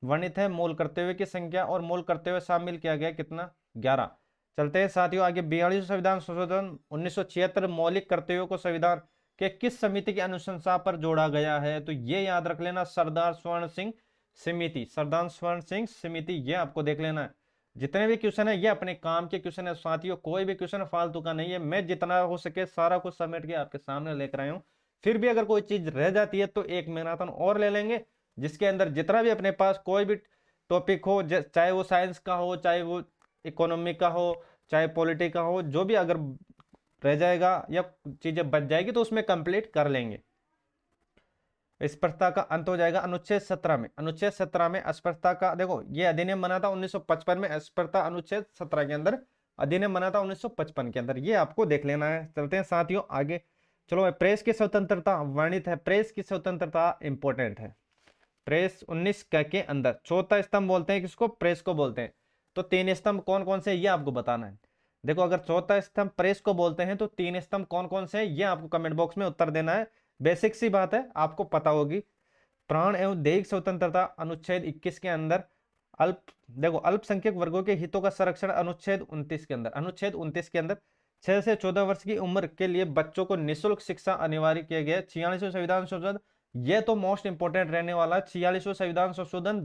वर्णित है, मूल कर्तव्य की संख्या, और मूल कर्तव्य शामिल किया गया कितना? 11। चलते हैं साथियों आगे। 42वां संविधान संशोधन 1976 मौलिक कर्तव्यों को संविधान के किस समिति की अनुशंसा पर जोड़ा गया है? तो ये याद रख लेना, सरदार स्वर्ण सिंह समिति। सरदार स्वर्ण सिंह समिति, ये आपको देख लेना है। जितने भी क्वेश्चन है ये अपने काम के क्वेश्चन है साथियों, कोई भी क्वेश्चन फालतू का नहीं है। मैं जितना हो सके सारा कुछ समेट के आपके सामने लेकर आया हूँ। फिर भी अगर कोई चीज रह जाती है तो एक मैराथन और ले लेंगे, जिसके अंदर जितना भी अपने पास कोई भी टॉपिक हो, चाहे वो साइंस का हो, चाहे वो इकोनॉमी का हो, चाहे पॉलिटी का हो, जो भी अगर रह जाएगा या चीजें बच जाएगी तो उसमें कंप्लीट कर लेंगे। अस्पृश्यता का अंत हो जाएगा अनुच्छेद 17 में। अनुच्छेद 17 में अस्पृश्यता का, देखो ये अधिनियम बना था 1955 में, अस्पृश्यता अनुच्छेद 17 के अंदर अधिनियम बना था 1955 के अंदर, ये आपको देख लेना है। चलते हैं साथियों आगे। चलो, प्रेस की स्वतंत्रता वर्णित है, प्रेस की स्वतंत्रता इंपॉर्टेंट है। प्रेस 19 के अंदर चौथा स्तंभ बोलते हैं किसको? प्रेस को बोलते हैं। तो 3 स्तंभ कौन कौन से ये आपको बताना है। देखो, अगर चौथा स्तंभ प्रेस को बोलते हैं तो 3 स्तंभ कौन कौन से हैं ये आपको कमेंट बॉक्स में उत्तर देना है। बेसिक सी बात है, आपको पता होगी। प्राण एवं दैहिक स्वतंत्रता अनुच्छेद 21 के अंदर। अल्प देखो, अल्पसंख्यक वर्गों के हितों का संरक्षण अनुच्छेद 29 के अंदर। अनुच्छेद 29 के अंदर 6 से 14 वर्ष की उम्र के लिए बच्चों को निःशुल्क शिक्षा अनिवार्य किया गया। 46वां संविधान संशोधन, ये तो मोस्ट इंपोर्टेंट रहने वाला। 46वां संविधान संशोधन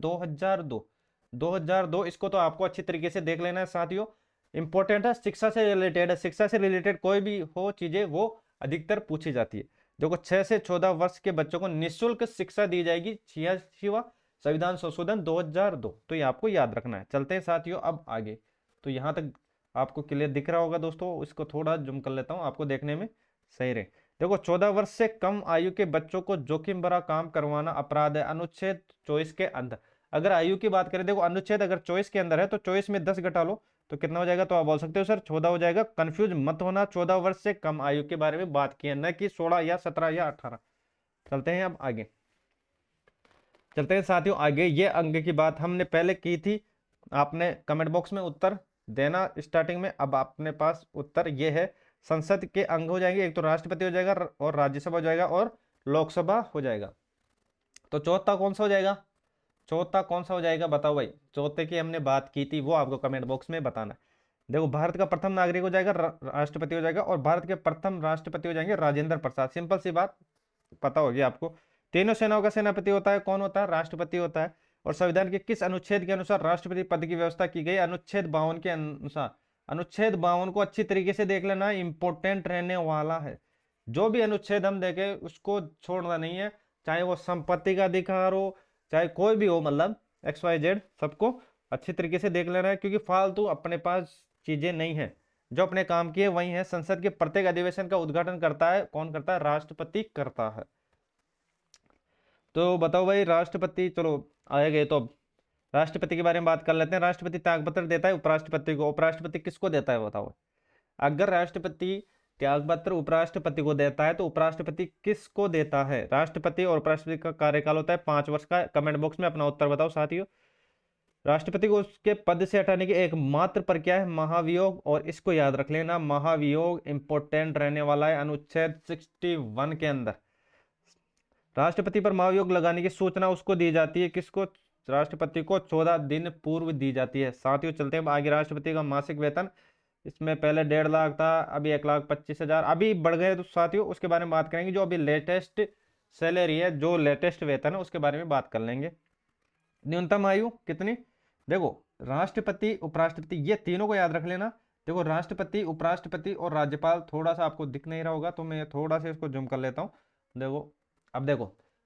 2002, इसको तो आपको अच्छी तरीके से देख लेना है साथियों, इंपॉर्टेंट है, शिक्षा से रिलेटेड है। शिक्षा से रिलेटेड कोई भी हो चीजें वो अधिकतर पूछी जाती है। देखो, 6 से 14 वर्ष के बच्चों को निःशुल्क शिक्षा दी जाएगी। 86वां संविधान संशोधन 2002, तो ये आपको याद रखना है। चलते हैं साथियों अब आगे। तो यहाँ तक आपको क्लियर दिख रहा होगा दोस्तों, इसको थोड़ा जूम कर लेता हूँ आपको देखने में सही रहे। देखो, 14 वर्ष से कम आयु के बच्चों को जोखिम भरा काम करवाना अपराध है, अनुच्छेद 24 के अंदर। अगर आयु की बात करें, देखो अनुच्छेद अगर 24 के अंदर है तो 24 में 10 घटा लो तो कितना हो जाएगा? तो आप बोल सकते हो सर 14 हो जाएगा। कंफ्यूज मत होना, 14 वर्ष से कम आयु के बारे में बात की है, न कि 16 या 17 या 18। चलते हैं अब आगे। चलते हैं साथियों आगे। ये अंग की बात हमने पहले की थी, आपने कमेंट बॉक्स में उत्तर देना स्टार्टिंग में। अब अपने पास उत्तर ये है, संसद के अंग हो जाएंगे, एक तो राष्ट्रपति हो जाएगा और राज्यसभा हो जाएगा और लोकसभा हो जाएगा। तो चौथा कौन सा हो जाएगा? चौथा कौन सा हो जाएगा बताओ भाई। चौथे की हमने बात की थी वो आपको कमेंट बॉक्स में बताना है। देखो, भारत का प्रथम नागरिक हो जाएगा राष्ट्रपति हो जाएगा, और भारत के प्रथम राष्ट्रपति हो जाएंगे राजेंद्र प्रसाद। सिंपल सी बात पता होगी आपको। तीनों सेनाओं का सेनापति होता है, कौन होता है? राष्ट्रपति होता है। और संविधान के किस अनुच्छेद के अनुसार राष्ट्रपति पद की व्यवस्था की गई? अनुच्छेद 52 के अनुसार। अनुच्छेद 52 को अच्छी तरीके से देख लेना, इंपोर्टेंट रहने वाला है। जो भी अनुच्छेद हम देखे उसको छोड़ना नहीं है, चाहे वो संपत्ति का अधिकार हो, चाहे कोई भी हो, मतलब XYZ, सबको अच्छी तरीके से देख लेना है, क्योंकि फालतू अपने पास चीजें नहीं है। जो अपने काम की है वही है। संसद के प्रत्येक अधिवेशन का उद्घाटन करता है, कौन करता है? राष्ट्रपति करता है। तो बताओ भाई, राष्ट्रपति, चलो आए गए तो अब राष्ट्रपति के बारे में बात कर लेते हैं। राष्ट्रपति त्याग पत्र देता है उपराष्ट्रपति को, उपराष्ट्रपति किसको देता है बताओ। अगर राष्ट्रपति त्याग पत्र उपराष्ट्रपति को देता है तो उपराष्ट्रपति किसको देता है? राष्ट्रपति और उपराष्ट्रपति का कार्यकाल होता है 5 वर्ष का। कमेंट बॉक्स में अपना उत्तर बताओ साथियों। राष्ट्रपति को उसके पद से हटाने की एकमात्र प्रक्रिया है महाभियोग, और इसको याद रख लेना, महाभियोग इंपोर्टेंट रहने वाला है अनुच्छेद 61 के अंदर। राष्ट्रपति पर महाभियोग लगाने की सूचना उसको दी जाती है, किसको? राष्ट्रपति को 14 दिन पूर्व दी जाती है। साथियों चलते हैं आगे। राष्ट्रपति का मासिक वेतन, इसमें पहले 1.5 लाख था, अभी 1,25,000 अभी बढ़ गए। तो साथियों उसके बारे में बात करेंगे, जो अभी लेटेस्ट सैलरी है, जो लेटेस्ट वेतन है उसके बारे में बात कर लेंगे। न्यूनतम आयु कितनी? देखो, राष्ट्रपति उपराष्ट्रपति ये तीनों को याद रख लेना। देखो, राष्ट्रपति उपराष्ट्रपति और राज्यपाल, थोड़ा सा आपको दिख नहीं रहा होगा तो मैं थोड़ा सा इसको जूम कर लेता हूँ। देखो, अब देखो,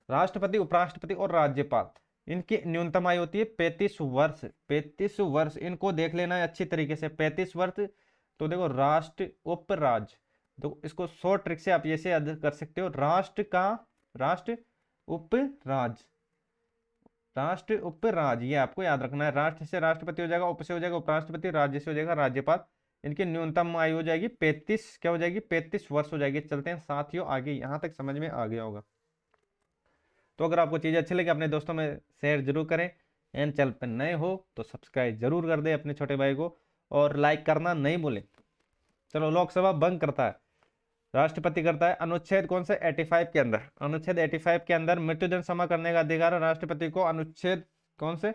राष्ट्रपति उपराष्ट्रपति और राज्यपाल, इनकी न्यूनतम आयु होती है 35 वर्ष। 35 वर्ष इनको देख लेना है अच्छी तरीके से, 35 वर्ष। तो देखो, राष्ट्र उपराज, तो इसको शॉर्ट ट्रिक से आप ऐसे याद कर सकते हो, राष्ट्र उपराज, राष्ट्र उपराज, ये आपको याद रखना है। राष्ट्र से राष्ट्रपति हो जाएगा, उप से हो जाएगा उपराष्ट्रपति, राज्य से हो जाएगा राज्यपाल। इनकी न्यूनतम आयु हो जाएगी 35, क्या हो जाएगी 35 वर्ष हो जाएगी। चलते हैं साथियों आगे, यहां तक समझ में आ गया होगा। तो अगर आपको चीज़ अच्छी लगी अपने दोस्तों में शेयर जरूर करें, एंड चैनल पर नए हो तो सब्सक्राइब जरूर कर दे अपने छोटे भाई को, और लाइक करना नहीं भूलें। चलो, लोकसभा भंग करता है, राष्ट्रपति करता है। अनुच्छेद कौन से 85 के अंदर, अनुच्छेद 85 के अंदर मृत्युदंड क्षमा करने का अधिकार है राष्ट्रपति को। अनुच्छेद कौन से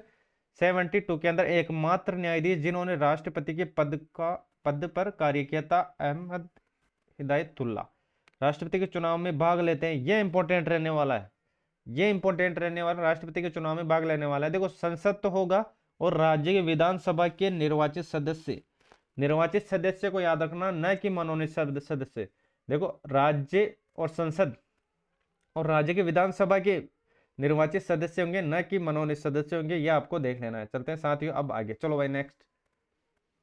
72 के अंदर एकमात्र न्यायाधीश जिन्होंने राष्ट्रपति के पद पर कार्य किया था अहमद हिदायतुल्लाह, राष्ट्रपति के चुनाव में भाग लेते हैं। ये इंपॉर्टेंट रहने वाला है, ये इंपॉर्टेंट रहने वाला, राष्ट्रपति के चुनाव में भाग लेने वाला है। देखो, संसद तो होगा, और राज्य के विधानसभा के निर्वाचित सदस्य, निर्वाचित सदस्य को याद रखना, न कि मनोनीत सदस्य। देखो, राज्य और संसद और राज्य के विधानसभा के निर्वाचित सदस्य होंगे, न कि मनोनीत सदस्य होंगे, ये आपको देख लेना है। चलते हैं साथियों अब आगे, चलो भाई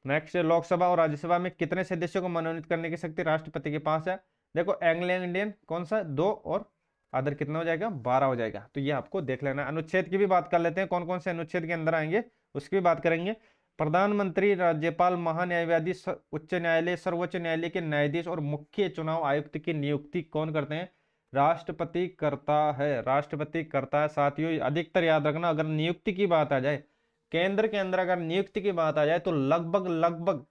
नेक्स्ट लोकसभा और राज्यसभा में कितने सदस्यों को मनोनीत करने की शक्ति राष्ट्रपति के पास है। देखो, एंग्लो इंडियन कौन सा 2, और अदर कितना हो जाएगा 12 हो जाएगा। तो ये आपको देख लेना है। अनुच्छेद की भी बात कर लेते हैं, कौन कौन से अनुच्छेद के अंदर आएंगे उसकी भी बात करेंगे। प्रधानमंत्री, राज्यपाल, महान्यायवादी, उच्च न्यायालय, सर्वोच्च न्यायालय के न्यायाधीश और मुख्य चुनाव आयुक्त की नियुक्ति कौन करते हैं, राष्ट्रपति करता है, राष्ट्रपति करता है। साथियों अधिकतर याद रखना, अगर नियुक्ति की बात आ जाए, केंद्र के अंदर अगर नियुक्ति की बात आ जाए, तो लगभग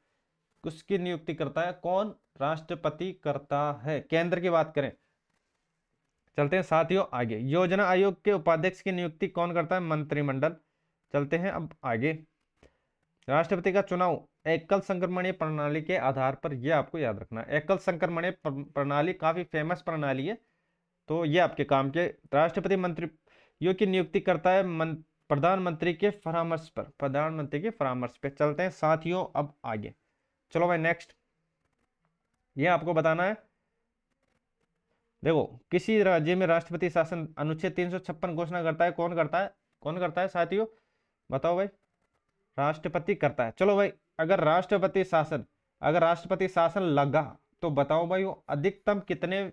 उसकी नियुक्ति करता है कौन, राष्ट्रपति करता है, केंद्र की बात करें। चलते हैं साथियों आगे, योजना आयोग के उपाध्यक्ष की नियुक्ति कौन करता है, मंत्रिमंडल। चलते हैं अब आगे, राष्ट्रपति का चुनाव एकल संक्रमणीय प्रणाली के आधार पर, यह आपको याद रखना है। एकल संक्रमणीय प्रणाली काफी फेमस प्रणाली है, तो ये आपके काम के। राष्ट्रपति मंत्रियों की नियुक्ति करता है प्रधानमंत्री के परामर्श पर, प्रधानमंत्री के परामर्श पे। चलते हैं साथियों अब आगे, चलो भाई नेक्स्ट, ये आपको बताना है। देखो, किसी राज्य में राष्ट्रपति शासन अनुच्छेद 356 घोषणा करता है, कौन करता है, कौन करता है साथियों, बताओ भाई, राष्ट्रपति करता है। चलो भाई, अगर राष्ट्रपति शासन लगा तो बताओ भाई वो अधिकतम कितने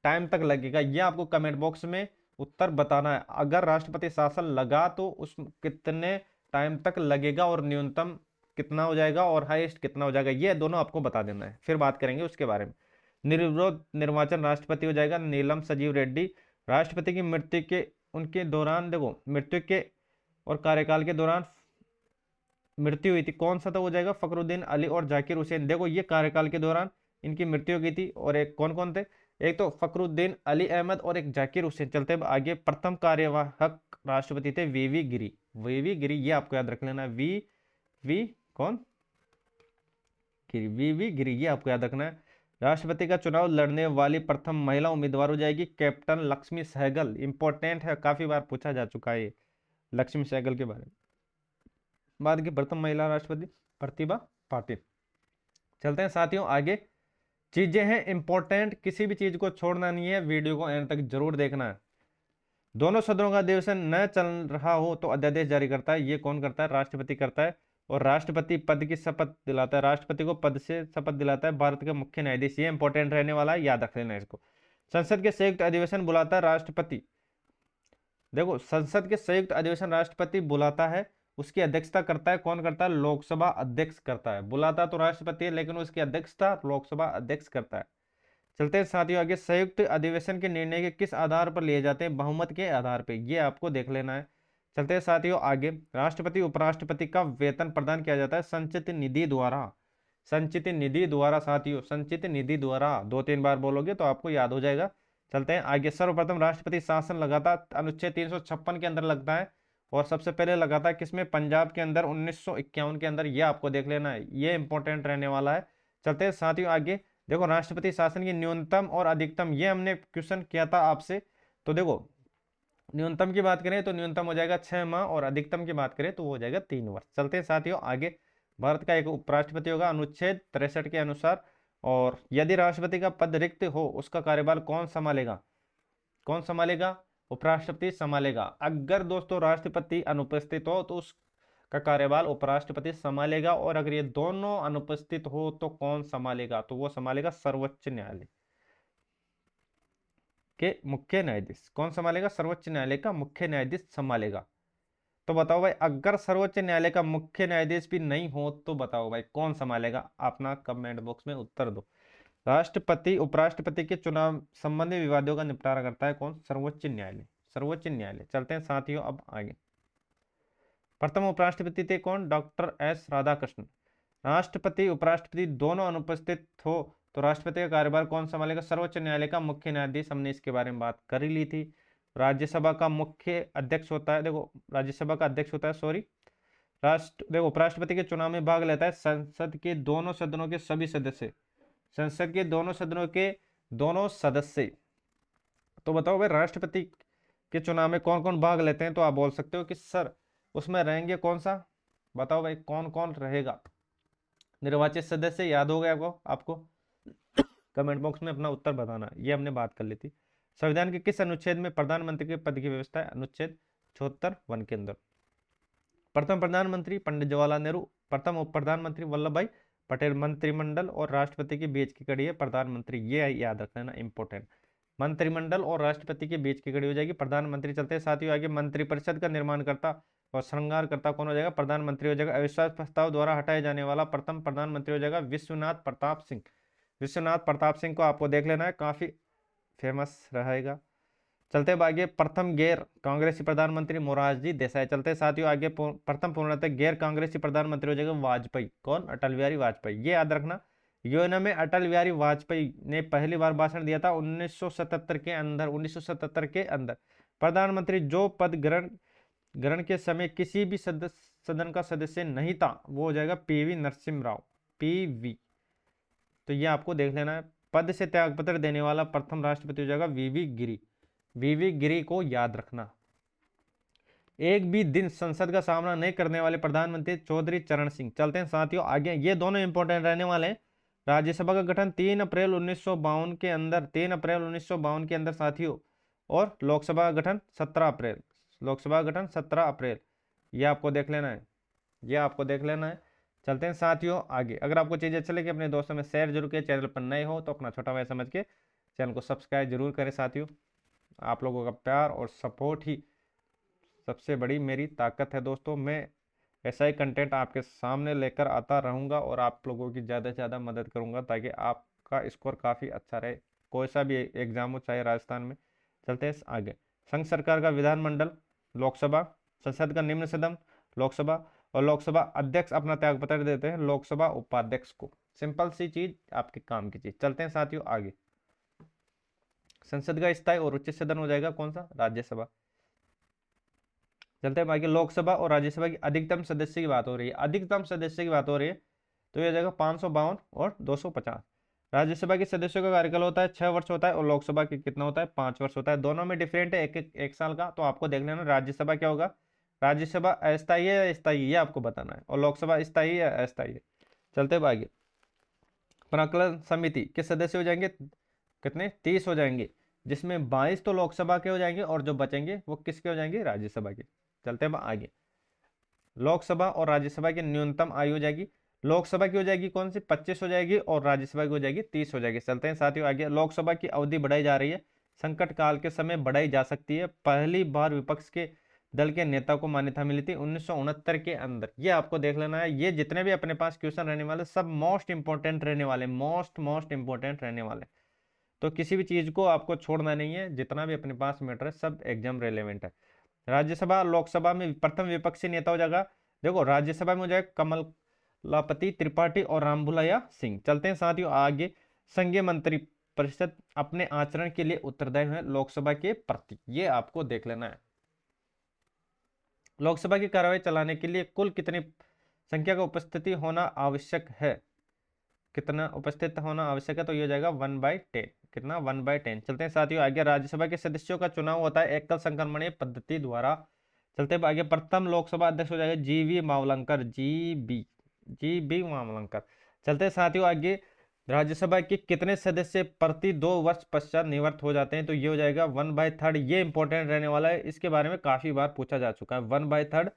टाइम तक लगेगा, ये आपको कमेंट बॉक्स में उत्तर बताना है। अगर राष्ट्रपति शासन लगा तो उस कितने टाइम तक लगेगा, और न्यूनतम कितना हो जाएगा, और हाईएस्ट कितना हो जाएगा, ये दोनों आपको बता देना है, फिर बात करेंगे उसके बारे में। निर्विरोध निर्वाचन राष्ट्रपति हो जाएगा नीलम संजीव रेड्डी। राष्ट्रपति की मृत्यु के उनके दौरान, देखो मृत्यु के और कार्यकाल के दौरान मृत्यु हुई थी, कौन सा था, हो जाएगा फखरुद्दीन अली और जाकिर हुसैन। देखो, ये कार्यकाल के दौरान इनकी मृत्यु हो गई थी, और एक कौन कौन थे, एक तो फखरुद्दीन अली अहमद और एक जाकिर हुसैन। चलते हैं आगे, प्रथम कार्यवाहक राष्ट्रपति थे वीवी गिरी, वीवी गिरी, ये आपको याद रख लेना, वी कौन गिरी, वीवी गिरी, ये आपको याद रखना है। राष्ट्रपति का चुनाव लड़ने वाली प्रथम महिला उम्मीदवार हो जाएगी कैप्टन लक्ष्मी सहगल, इंपॉर्टेंट है, काफी बार पूछा जा चुका है लक्ष्मी सहगल के बारे में। बाद की प्रथम महिला राष्ट्रपति प्रतिभा पाटिल। चलते हैं साथियों आगे, चीजें हैं इंपॉर्टेंट, किसी भी चीज को छोड़ना नहीं है, वीडियो को एंड तक जरूर देखना है। दोनों सदनों का अधिवेशन न चल रहा हो तो अध्यादेश जारी करता है, ये कौन करता है, राष्ट्रपति करता है। और राष्ट्रपति पद की शपथ दिलाता है, राष्ट्रपति को पद से शपथ दिलाता है भारत के मुख्य न्यायाधीश, ये इंपॉर्टेंट रहने वाला है, याद रख लेना इसको। संसद के संयुक्त अधिवेशन बुलाता है राष्ट्रपति। देखो, संसद के संयुक्त अधिवेशन राष्ट्रपति बुलाता है, उसकी अध्यक्षता करता है कौन करता है, लोकसभा अध्यक्ष करता है। बुलाता तो राष्ट्रपति है, लेकिन उसकी अध्यक्षता लोकसभा अध्यक्ष करता है। चलते हैं साथियों आगे, संयुक्त अधिवेशन के निर्णय के किस आधार पर लिए जाते हैं, बहुमत के आधार पर, ये आपको देख लेना है। चलते हैं साथियों आगे, राष्ट्रपति उपराष्ट्रपति का वेतन प्रदान किया जाता है संचित निधि द्वारा, संचित निधि द्वारा साथियों, संचित निधि द्वारा, 2-3 बार बोलोगे तो आपको याद हो जाएगा। चलते हैं आगे, सर्वप्रथम राष्ट्रपति शासन लगाता अनुच्छेद 356 के अंदर लगता है, और सबसे पहले लगा था किसमें, पंजाब के अंदर 1951 के अंदर, ये आपको देख लेना है, ये इंपॉर्टेंट रहने वाला है। चलते हैं साथियों आगे, देखो राष्ट्रपति शासन की न्यूनतम और अधिकतम, ये हमने क्वेश्चन किया था आपसे। तो देखो, न्यूनतम की बात करें तो न्यूनतम हो जाएगा 6 माह, और अधिकतम की बात करें तो वो हो जाएगा 3 वर्ष। चलते हैं साथियों आगे, भारत का एक उपराष्ट्रपति होगा अनुच्छेद 63 के अनुसार, और यदि राष्ट्रपति का पद रिक्त हो उसका कार्यभार कौन संभालेगा, कौन संभालेगा, उपराष्ट्रपति संभालेगा। अगर दोस्तों राष्ट्रपति अनुपस्थित हो तो उस का कार्यभार उपराष्ट्रपति संभालेगा, और अगर ये दोनों अनुपस्थित हो तो कौन संभालेगा? तो वो संभालेगा सर्वोच्च न्यायालय के मुख्य न्यायाधीश। कौन संभालेगा? सर्वोच्च न्यायालय का मुख्य न्यायाधीश संभालेगा। तो बताओ भाई, अगर सर्वोच्च न्यायालय का मुख्य न्यायाधीश भी नहीं हो तो बताओ भाई कौन संभालेगा? अपना कमेंट बॉक्स में उत्तर दो। राष्ट्रपति उपराष्ट्रपति के चुनाव संबंधी विवादों का निपटारा करता है कौन? सर्वोच्च न्यायालय। सर्वोच्च न्यायालय। चलते हैं साथियों अब आगे। प्रथम उपराष्ट्रपति थे कौन? Doctor S Radhakrishnan. राष्ट्रपति उपराष्ट्रपति दोनों अनुपस्थित हो तो राष्ट्रपति का कार्यभार कौन संभालेगा? सर्वोच्च न्यायालय का मुख्य न्यायाधीश। हमने इसके बारे में बात कर ही ली थी। राज्यसभा का मुख्य अध्यक्ष होता है, देखो राज्यसभा का अध्यक्ष होता है, सॉरी देखो उपराष्ट्रपति के चुनाव में भाग लेता है संसद के दोनों सदनों के सभी सदस्य। संसद के दोनों सदनों के दोनों सदस्य। तो बताओ भाई, राष्ट्रपति के चुनाव में कौन कौन भाग लेते हैं? तो आप बोल सकते हो कि सर उसमें रहेंगे कौन सा? बताओ भाई कौन कौन रहेगा? निर्वाचित सदस्य याद हो गया आपको? कमेंट बॉक्स में अपना उत्तर बताना। ये हमने बात कर ली थी। संविधान के किस अनुच्छेद में प्रधानमंत्री के पद की व्यवस्था है? अनुच्छेद 76(1) के अंदर। प्रथम प्रधानमंत्री पंडित जवाहरलाल नेहरू, प्रथम उप प्रधानमंत्री वल्लभ भाई पटेल। मंत्रिमंडल और राष्ट्रपति के बीच की कड़ी है प्रधानमंत्री। ये याद रख लेना, इंपॉर्टेंट। मंत्रिमंडल और राष्ट्रपति के बीच की कड़ी हो जाएगी प्रधानमंत्री। चलते हैं साथियों आगे। मंत्रिपरिषद का निर्माण करता और श्रृंगार करता कौन हो जाएगा? प्रधानमंत्री हो जाएगा। अविश्वास प्रस्ताव द्वारा हटाए जाने वाला प्रथम प्रधानमंत्री हो जाएगा विश्वनाथ प्रताप सिंह। विश्वनाथ प्रताप सिंह को आपको देख लेना है, काफी फेमस रहेगा। चलते आगे। प्रथम गैर कांग्रेसी प्रधानमंत्री मोरारजी देसाई। चलते साथियों आगे। प्रथम पूर्णतः गैर कांग्रेसी प्रधानमंत्री हो जाएगा वाजपेयी। कौन? अटल बिहारी वाजपेयी। ये याद रखना। योजना में अटल बिहारी वाजपेयी ने पहली बार भाषण दिया था 1977 के अंदर। 1977 के अंदर प्रधानमंत्री जो पद ग्रहण के समय किसी भी सदन का सदस्य नहीं था वो हो जाएगा पीवी नरसिम्हा राव। पीवी। तो ये आपको देख लेना है। पद से त्यागपत्र देने वाला प्रथम राष्ट्रपति हो जाएगा वीवी गिरी। वीवी गिरी को याद रखना। एक भी दिन संसद का सामना नहीं करने वाले प्रधानमंत्री चौधरी चरण सिंह। चलते हैं साथियों आगे। ये दोनों इंपॉर्टेंट रहने वाले हैं। राज्यसभा का गठन 3 अप्रैल 1952 के अंदर, 3 अप्रैल 1952 के अंदर साथियों। और लोकसभा का गठन 17 अप्रैल। लोकसभा का गठन 17 अप्रैल। ये आपको देख लेना है। ये आपको देख लेना है। चलते हैं साथियों आगे। अगर आपको चीज़ अच्छी लगी अपने दोस्तों में शेयर जरूर करें। चैनल पर नए हो तो अपना छोटा भाई समझ के चैनल को सब्सक्राइब जरूर करें साथियों। आप लोगों का प्यार और सपोर्ट ही सबसे बड़ी मेरी ताकत है दोस्तों। मैं ऐसा ही कंटेंट आपके सामने लेकर आता रहूँगा और आप लोगों की ज़्यादा से ज़्यादा मदद करूँगा ताकि आपका स्कोर काफ़ी अच्छा रहे, कोई सा भी एग्जाम हो, चाहे राजस्थान में। चलते हैं आगे। संघ सरकार का विधानमंडल, लोकसभा, संसद का निम्न सदन लोकसभा, और लोकसभा अध्यक्ष अपना त्यागपत्र देते हैं लोकसभा उपाध्यक्ष को। सिंपल सी चीज, आपके काम की चीज। चलते हैं साथियों आगे। संसद का स्थायी और उच्च सदन हो जाएगा कौन सा? राज्यसभा। चलते हैं आगे। लोकसभा और राज्यसभा की अधिकतम सदस्य की बात हो रही है। अधिकतम सदस्य की बात हो रही है तो यह हो जाएगा 552 और 250। राज्यसभा के सदस्यों का कार्यकाल होता है 6 वर्ष होता है, और लोकसभा की कितना होता है? 5 वर्ष होता है। दोनों में डिफरेंट है, एक साल का। तो आपको देख लेना राज्यसभा क्या होगा। राज्यसभा अस्थायी है या स्थायी, ये आपको बताना है, और लोकसभा स्थायी है अस्थायी है। चलते हैं आगे। प्राक्कलन समिति के सदस्य हो जाएंगे कितने? 30 हो जाएंगे, जिसमें 22 तो लोकसभा के हो जाएंगे और जो बचेंगे वो किसके हो जाएंगे? राज्यसभा के। चलते हैं आगे। लोकसभा और राज्यसभा की न्यूनतम आयु हो जाएगी। लोकसभा की हो जाएगी कौन सी? 25 हो जाएगी, और राज्यसभा की हो जाएगी 30 हो जाएगी। चलते हैं साथियों आगे। लोकसभा की अवधि बढ़ाई जा रही है, संकट काल के समय बढ़ाई जा सकती है। पहली बार विपक्ष के दल के नेता को मान्यता मिली थी 1969 के अंदर। ये आपको देख लेना है। ये जितने भी अपने पास क्वेश्चन रहने वाले सब मोस्ट इंपोर्टेंट रहने वाले, मोस्ट इंपोर्टेंट रहने वाले। तो किसी भी चीज को आपको छोड़ना नहीं है, जितना भी अपने पास मैटर है सब एग्जाम रेलेवेंट है। राज्यसभा लोकसभा में प्रथम विपक्षी नेता हो जाएगा, देखो राज्यसभा में हो जाएगा कमलापति त्रिपाठी और रामभुलाया सिंह। चलते हैं साथियों आगे। संघीय मंत्री परिषद अपने आचरण के लिए उत्तरदायी है लोकसभा के प्रति। ये आपको देख लेना है। लोकसभा की कार्यवाही चलाने के लिए कुल कितनी संख्या का उपस्थिति होना आवश्यक है? कितना उपस्थित होना आवश्यक है? तो ये हो जाएगा 1/10। कितना? 1/10। चलते हैं साथियों आगे। राज्यसभा के सदस्यों का चुनाव होता है एकल संक्रमणीय पद्धति द्वारा। चलते हैं आगे। प्रथम लोकसभा अध्यक्ष हो जाएगा जीवी मावलंकर। जीबी मावलंकर। चलते हैं साथियों आगे। राज्यसभा के कितने सदस्य प्रति 2 वर्ष पश्चात निवृत्त हो जाते हैं? तो ये हो जाएगा 1/3। ये इंपॉर्टेंट रहने वाला है, इसके बारे में काफी बार पूछा जा चुका है। 1/3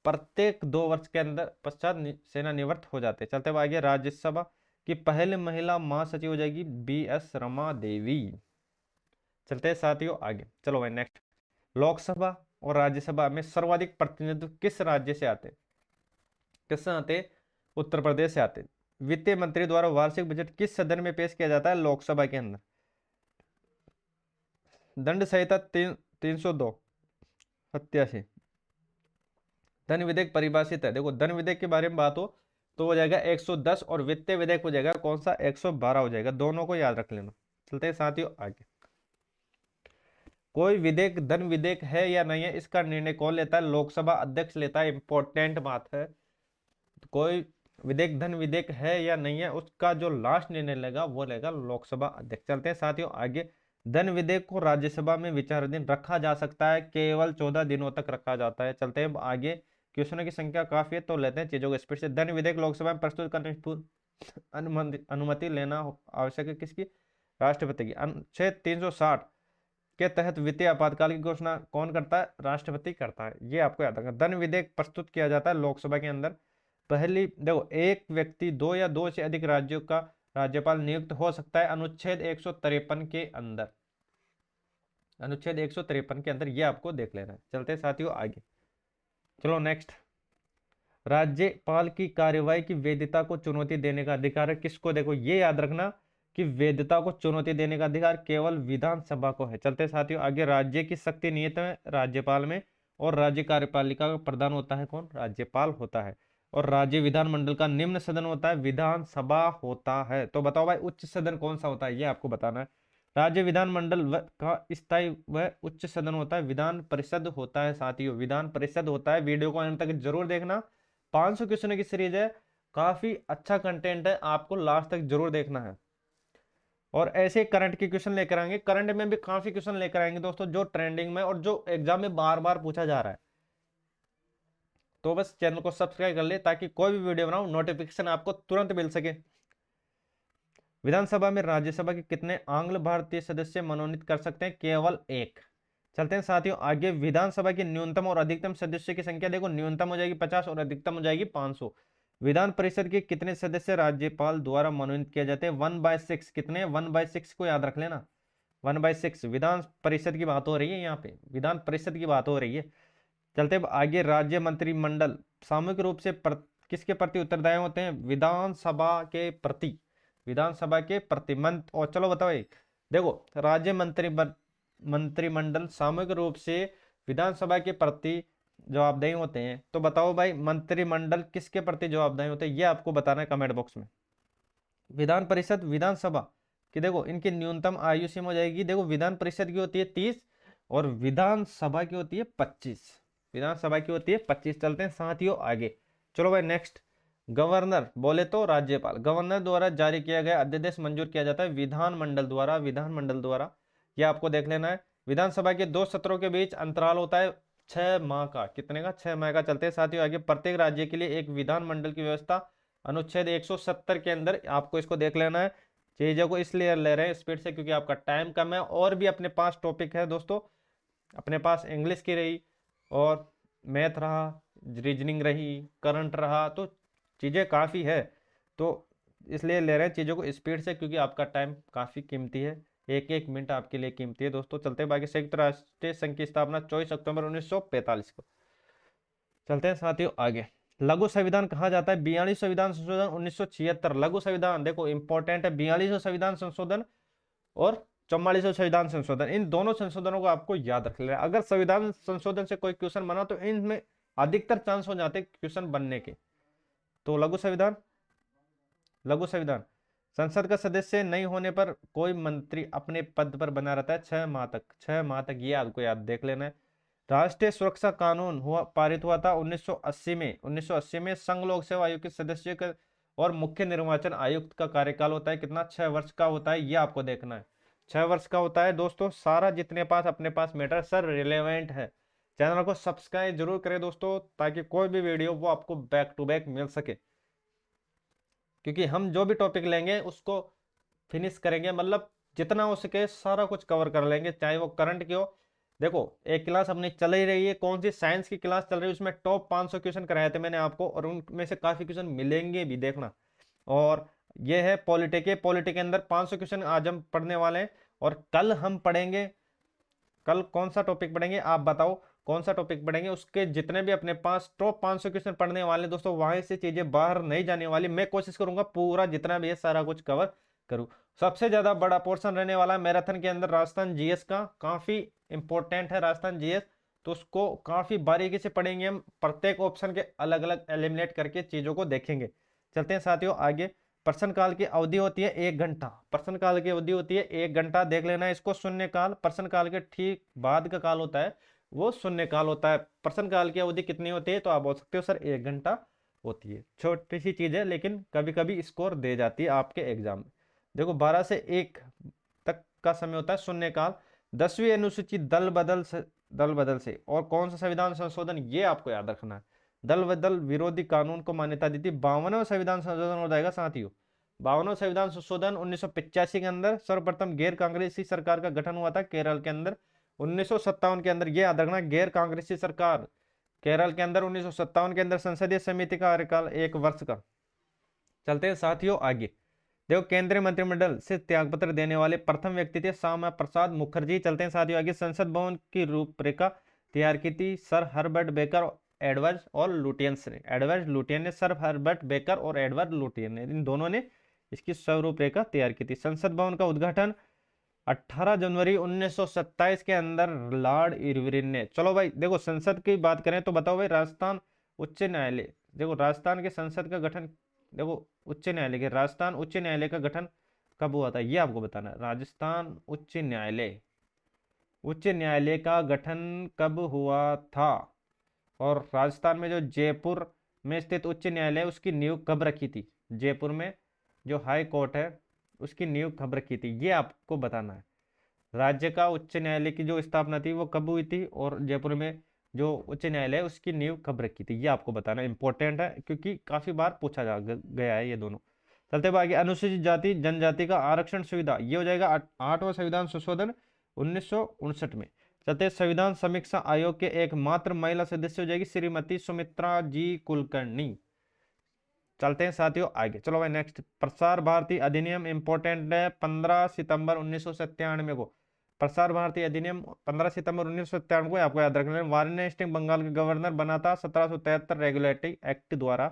प्रत्येक 2 वर्ष के अंदर पश्चात सेवानिवृत्त हो जाते हैं। चलते हैं आगे। राज्यसभा की पहली महिला महासचिव हो जाएगी BS रमा देवी। चलते हैं साथियों आगे। चलो भाई नेक्स्ट। लोकसभा और राज्यसभा में सर्वाधिक प्रतिनिधित्व किस राज्य से आते? किससे आते? उत्तर प्रदेश से आते। वित्त मंत्री द्वारा वार्षिक बजट किस सदन में पेश किया जाता है? लोकसभा के अंदर। दंड संहिता 302 हत्या से। धन विधेयक परिभाषित है, देखो धन विधेयक के बारे में बात हो तो हो जाएगा 110 और वित्तीय विधेयक हो जाएगा कौन सा? 112 हो जाएगा। दोनों को याद रख लेना। चलते हैं साथियों आगे। कोई विधेयक धन विधेयक है या नहीं है, इसका निर्णय कौन लेता है? लोकसभा अध्यक्ष लेता है। इंपॉर्टेंट बात है, कोई विधेयक धन विधेयक है या नहीं है, उसका जो लास्ट निर्णय लेगा वो लेगा लोकसभा अध्यक्ष। चलते हैं साथियों आगे। धन विधेयक को राज्यसभा में विचाराधीन रखा जा सकता है, केवल 14 दिनों तक रखा जाता है। चलते हैं आगे। क्वेश्चनों की संख्या काफी है तो लेते हैं चीजों को स्पीड से। धन विधेयक लोकसभा में प्रस्तुत करने की अनुमति लेना आवश्यक है किसकी? राष्ट्रपति की। अनुच्छेद 360 के तहत वित्तीय आपातकाल की घोषणा कौन करता है? राष्ट्रपति करता है। ये आपको याद रखना। धन विधेयक प्रस्तुत किया जाता है लोकसभा के अंदर। पहली देखो, एक व्यक्ति 2 या 2 से अधिक राज्यों का राज्यपाल नियुक्त हो सकता है अनुच्छेद 153 के अंदर। अनुच्छेद 153 के अंदर, ये आपको देख लेना है। चलते हैं साथियों आगे। चलो नेक्स्ट। राज्यपाल की कार्यवाही की वैधता को चुनौती देने का अधिकार है किसको? देखो ये याद रखना कि वैधता को चुनौती देने का अधिकार केवल विधानसभा को है। चलते साथियों आगे। राज्य की शक्ति निहित है राज्यपाल में और राज्य कार्यपालिका का प्रधान होता है कौन? राज्यपाल होता है। और राज्य विधानमंडल का निम्न सदन होता है विधानसभा होता है। तो बताओ भाई उच्च सदन कौन सा होता है, ये आपको बताना है। राज्य विधानमंडल का स्थायी व उच्च सदन होता है विधान परिषद होता है साथियों, विधान परिषद होता है। वीडियो को अंत तक जरूर देखना। 500 क्वेश्चन की सीरीज है, काफी अच्छा कंटेंट है, आपको लास्ट तक जरूर देखना है। और ऐसे करंट के क्वेश्चन लेकर आएंगे, करंट में भी काफी क्वेश्चन लेकर आएंगे दोस्तों, जो ट्रेंडिंग में और जो एग्जाम में बार बार पूछा जा रहा है। तो बस चैनल को सब्सक्राइब कर ले ताकि कोई भी वीडियो बनाऊं नोटिफिकेशन आपको तुरंत मिल सके। विधानसभा में राज्यसभा के कितने आंग्ल भारतीय सदस्य मनोनीत कर सकते हैं? केवल 1। चलते हैं साथियों आगे। विधानसभा की न्यूनतम और अधिकतम सदस्य की संख्या देखो, न्यूनतम हो जाएगी 50 और अधिकतम हो जाएगी 500। विधान परिषद के कितने सदस्य राज्यपाल द्वारा मनोनीत किए जाते हैं? 1/6। कितने? 1/6 को याद रख लेना। 1/6 विधान परिषद की बात हो रही है, यहाँ पे विधान परिषद की बात हो रही है। चलते आगे। राज्य मंत्रिमंडल सामूहिक रूप से किसके प्रति उत्तरदायी होते हैं? विधानसभा के प्रति। विधानसभा के प्रति मंत्र। और चलो बताओ एक, देखो राज्य मंत्रिमंडल सामूहिक रूप से विधानसभा के प्रति जवाबदेही होते हैं। तो बताओ भाई मंत्रिमंडल किसके प्रति जवाबदेही होते हैं, ये आपको बताना है कमेंट बॉक्स में। विधान परिषद विधानसभा कि देखो इनकी न्यूनतम आयु सीमा हो जाएगी, देखो विधान परिषद की होती है 30 और विधानसभा की होती है 25। विधानसभा की होती है 25। चलते हैं साथियों आगे। चलो भाई नेक्स्ट। गवर्नर बोले तो राज्यपाल, गवर्नर द्वारा जारी किया गया अध्यादेश मंजूर किया जाता है विधानमंडल द्वारा। विधानमंडल द्वारा, ये आपको देख लेना है। विधानसभा के 2 सत्रों के बीच अंतराल होता है 6 माह का। कितने का? 6 माह का। चलते हैं साथियों आगे। प्रत्येक राज्य के लिए एक विधानमंडल की व्यवस्था अनुच्छेद 170 के अंदर, आपको इसको देख लेना है। चीजों को इसलिए ले रहे हैं स्पीड से क्योंकि आपका टाइम कम है, और भी अपने पास टॉपिक है दोस्तों। अपने पास इंग्लिश की रही और मैथ रहा, रीजनिंग रही, करंट रहा, तो चीज़ें काफ़ी है। तो इसलिए ले रहे हैं चीज़ों को स्पीड से क्योंकि आपका टाइम काफ़ी कीमती है, एक एक मिनट आपके लिए कीमती है दोस्तों। चलते हैं बाकी। संयुक्त राष्ट्र संघ की स्थापना 24 अक्टूबर 1945 को। चलते हैं साथियों आगे। लघु संविधान कहा जाता है 42 संविधान संशोधन 1976। लघु संविधान देखो इंपॉर्टेंट है, 42 संविधान संशोधन और 44 संविधान संशोधन, इन दोनों संशोधनों को आपको याद रख लेना। अगर संविधान संशोधन से कोई क्वेश्चन बना तो इनमें अधिकतर चांस हो जाते क्वेश्चन बनने के। तो लघु संविधान, लघु संविधान संसद का सदस्य नहीं होने पर कोई मंत्री अपने पद पर बना रहता है 6 माह तक। 6 माह तक, ये आपको याद देख लेना है। राष्ट्रीय सुरक्षा कानून पारित हुआ था 1980 में। 1980 में। संघ लोक सेवा आयोग के सदस्य का और मुख्य निर्वाचन आयुक्त का कार्यकाल होता है कितना? 6 वर्ष का होता है, ये आपको देखना है। 6 वर्ष का होता है दोस्तों। सारा जितने पास अपने पास मैटर सर रिलेवेंट है। चैनल को सब्सक्राइब जरूर करें दोस्तों ताकि कोई भी वीडियो वो आपको बैक टू बैक मिल सके, क्योंकि हम जो भी टॉपिक लेंगे उसको फिनिश करेंगे, मतलब जितना हो सके सारा कुछ कवर कर लेंगे, चाहे वो करंट की हो देखो एक क्लास अपनी चल ही रही है, कौन सी, साइंस की क्लास चल रही है, उसमें टॉप 500 क्वेश्चन कराए थे मैंने आपको, और उनमें से काफी क्वेश्चन मिलेंगे भी, देखना। और ये है पॉलिटी के अंदर 500 क्वेश्चन आज हम पढ़ने वाले हैं। और कल हम पढ़ेंगे, कल कौन सा टॉपिक पढ़ेंगे आप बताओ, कौन सा टॉपिक पढ़ेंगे, उसके जितने भी अपने पास टॉप 500 क्वेश्चन पढ़ने वाले हैं दोस्तों, वहां से चीजें बाहर नहीं जाने वाली, मैं कोशिश करूंगा पूरा जितना भी है सारा कुछ कवर करूं। सबसे ज्यादा बड़ा पोर्शन रहने वाला है मैराथन के अंदर राजस्थान जीएस का, काफी इंपॉर्टेंट है राजस्थान जीएस, तो उसको काफी बारीकी से पढ़ेंगे हम, प्रत्येक ऑप्शन के अलग अलग एलिमिनेट करके चीजों को देखेंगे। चलते हैं साथियों आगे। प्रश्न काल की अवधि होती है 1 घंटा, प्रश्न काल की अवधि होती है 1 घंटा, देख लेना इसको। शून्य काल प्रश्न काल के ठीक बाद का काल होता है, वो शून्य काल होता है। प्रश्न काल की अवधि कितनी होती है, तो आप बोल सकते हो सर 1 घंटा होती है। छोटी सी चीज है लेकिन कभी कभी स्कोर दे जाती है आपके एग्जाम में। देखो 12 से 1 तक का समय होता है शून्य काल। 10वीं अनुसूची दल बदल से और कौन सा संविधान संशोधन, ये आपको याद रखना है। दल बदल विरोधी कानून को मान्यता दी थी, 52वां संविधान संशोधन हो जाएगा साथियों। 52वां संविधान संशोधन 1985 के अंदर सर्वप्रथम गैर कांग्रेसी सरकार का गठन हुआ था केरल के अंदर 1957 के अंदर, ये याद रखना, गैर कांग्रेसी सरकार केरल के अंदर 1957 के अंदर। संसदीय समिति का कार्यकाल 1 वर्ष का। चलते हैं साथियों आगे। देखो केंद्रीय मंत्रिमंडल से त्यागपत्र देने वाले प्रथम व्यक्ति थे श्यामा प्रसाद मुखर्जी। चलते हैं साथियों आगे। संसद भवन की रूपरेखा तैयार की थी सर हर्बर्ट बेकर और लुटियंस ने। एडवर्ड लुटियन ने, सर हर्बर्ट बेकर और एडवर्ड लुटियन ने, इन दोनों ने इसकी स्वरूपरेखा तैयार की थी। संसद भवन का उद्घाटन 18 जनवरी 1927 के अंदर लॉर्ड इरविन ने। चलो भाई देखो संसद की बात करें तो बताओ भाई, राजस्थान उच्च न्यायालय, देखो राजस्थान के संसद का गठन, देखो उच्च न्यायालय के, राजस्थान उच्च न्यायालय का गठन कब हुआ था, ये आपको बताना है। राजस्थान उच्च न्यायालय का गठन कब हुआ था, और राजस्थान में जो जयपुर में स्थित उच्च न्यायालय है उसकी नींव कब रखी थी, जयपुर में जो हाई कोर्ट है उसकी नींव कब रखी थी, ये आपको बताना है। राज्य का उच्च न्यायालय की जो स्थापना थी वो कब हुई थी, और जयपुर में जो उच्च न्यायालय है उसकी नींव कब रखी थी, ये आपको बताना इंपॉर्टेंट है क्योंकि काफी बार पूछा गया है ये दोनों। चलते हैं आगे। अनुसूचित जाति जनजाति का आरक्षण सुविधा, ये हो जाएगा 8वां संविधान संशोधन 1959 में। चलते हैं संविधान समीक्षा आयोग के एकमात्र महिला सदस्य हो जाएगी श्रीमती सुमित्रा जी कुलकर्णी। चलते हैं साथियों आगे। चलो भाई नेक्स्ट, प्रसार भारती अधिनियम इंपॉर्टेंट है 15 सितंबर 1997 को। प्रसार भारती अधिनियम 15 सितंबर 1997 को आपको याद रखना है। वार्ने स्टिंग बंगाल का गवर्नर बना था। 1773 रेगुलेटरी एक्ट द्वारा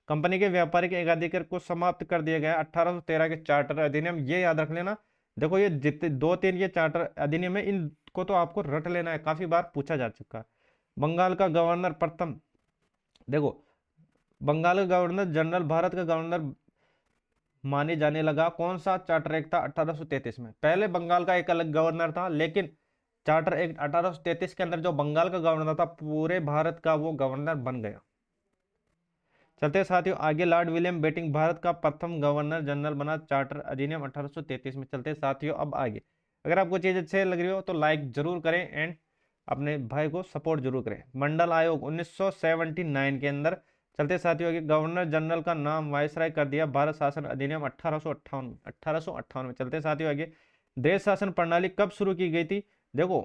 कंपनी के व्यापारिक एकाधिकार को समाप्त कर दिया गया। 1813 के चार्टर अधिनियम, ये याद रख लेना। देखो ये जितने 2-3 ये चार्टर अधिनियम है इनको तो आपको रट लेना है, काफी बार पूछा जा चुका है। बंगाल का गवर्नर प्रथम, देखो बंगाल का गवर्नर जनरल भारत का गवर्नर माने जाने लगा, कौन सा चार्टर एक्ट था 1833 में। पहले बंगाल का एक अलग गवर्नर था लेकिन चार्टर एक्ट 1833 के अंदर जो बंगाल का गवर्नर था पूरे भारत का वो गवर्नर बन गया। चलते साथियों आगे। लॉर्ड विलियम बेटिंग भारत का प्रथम गवर्नर जनरल बना, चार्टर अधिनियम 1833 में। चलते साथियों अब आगे। अगर आपको चीज अच्छी लग रही हो तो लाइक जरूर करें एंड अपने भाई को सपोर्ट जरूर करें। मंडल आयोग 1979 के अंदर। चलते साथियों आगे। गवर्नर जनरल का नाम वायसराय कर दिया, भारत शासन अधिनियम 1858 में। चलते साथियों आगे। देश शासन प्रणाली कब शुरू की गई थी, देखो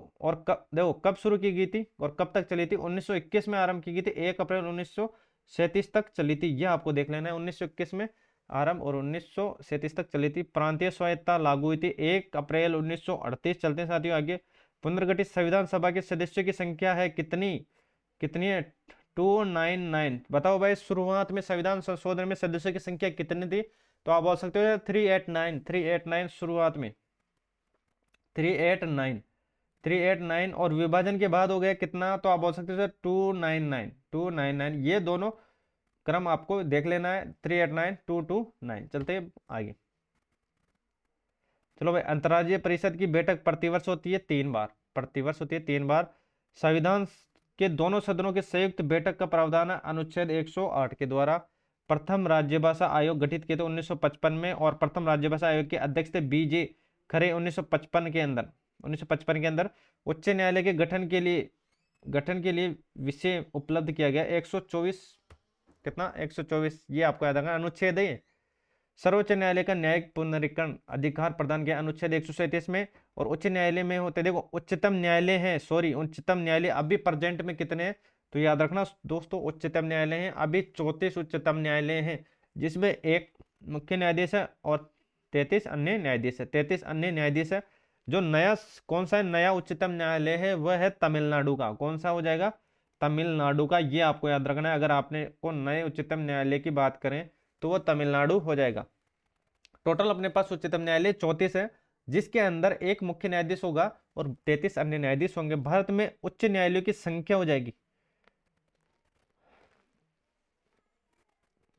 कब शुरू की गई थी और कब तक चली थी। 1921 में आरंभ की गई थी, 1 अप्रैल 1937 तक चली थी, यह आपको देख लेना है। 1921 में आरंभ और 1937 तक चली थी। प्रांतीय स्वायत्तता लागू हुई थी 1 अप्रैल 1938। चलते हैं साथियों आगे। पुनर्गठित संविधान सभा के सदस्यों की संख्या है कितनी, कितनी है 299। बताओ भाई शुरुआत में संविधान संशोधन में सदस्यों की संख्या कितनी थी, तो आप बोल सकते हो 389 शुरुआत में 389 और विभाजन के बाद हो गया कितना, तो आप बोल सकते हो सर 299। ये दोनों क्रम आपको देख लेना है, 389 229। चलते हैं आगे। चलो भाई। अंतर्राज्यीय परिषद की बैठक प्रतिवर्ष होती है 3 बार, प्रतिवर्ष होती है 3 बार। संविधान के दोनों सदनों के संयुक्त बैठक का प्रावधान है अनुच्छेद 108 के द्वारा। प्रथम राज्यभाषा आयोग गठित किए थे 1955 में, और प्रथम राज्यभाषा आयोग के अध्यक्ष थे बीजे खरे 1955 के अंदर। 1955 के अंदर उच्च न्यायालय के गठन के लिए विषय उपलब्ध किया गया 124, कितना 124, ये आपको याद रखना अनुच्छेद है। सर्वोच्च न्यायालय का न्यायिक पुनरीक्षण अधिकार प्रदान किया अनुच्छेद 137 में, और उच्च न्यायालय में होते हैं, देखो उच्चतम न्यायालय है, सॉरी उच्चतम न्यायालय अभी प्रेजेंट में कितने हैं, तो याद रखना दोस्तों उच्चतम न्यायालय हैं अभी 34 उच्चतम न्यायालय हैं, जिसमें एक मुख्य न्यायाधीश है और 33 अन्य न्यायाधीश है, 33 अन्य न्यायाधीश है। जो नया कौन सा नया उच्चतम न्यायालय है वह है तमिलनाडु का, कौन सा हो जाएगा, तमिलनाडु का, ये आपको याद रखना है। अगर आपने को नए उच्चतम न्यायालय की बात करें तो वो तमिलनाडु हो जाएगा। टोटल अपने पास उच्चतम न्यायालय 34 है, जिसके अंदर एक मुख्य न्यायाधीश होगा और 33 अन्य न्यायाधीश होंगे। भारत में उच्च न्यायालयों की संख्या हो जाएगी,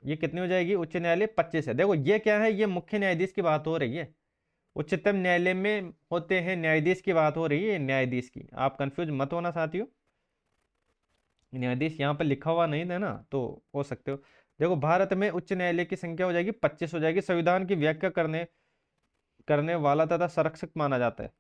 ये कितनी हो जाएगी, उच्च न्यायालय 25 है। देखो ये क्या है, ये मुख्य न्यायाधीश की बात हो रही है, उच्चतम न्यायालय में होते हैं न्यायाधीश की बात हो रही है, न्यायाधीश की, आप कंफ्यूज मत होना साथियों, न्यायाधीश यहाँ पर लिखा हुआ नहीं है ना, तो हो सकते हो। देखो भारत में उच्च न्यायालय की संख्या हो जाएगी 25 हो जाएगी। संविधान की व्याख्या करने करने वाला तथा संरक्षक माना जाता है।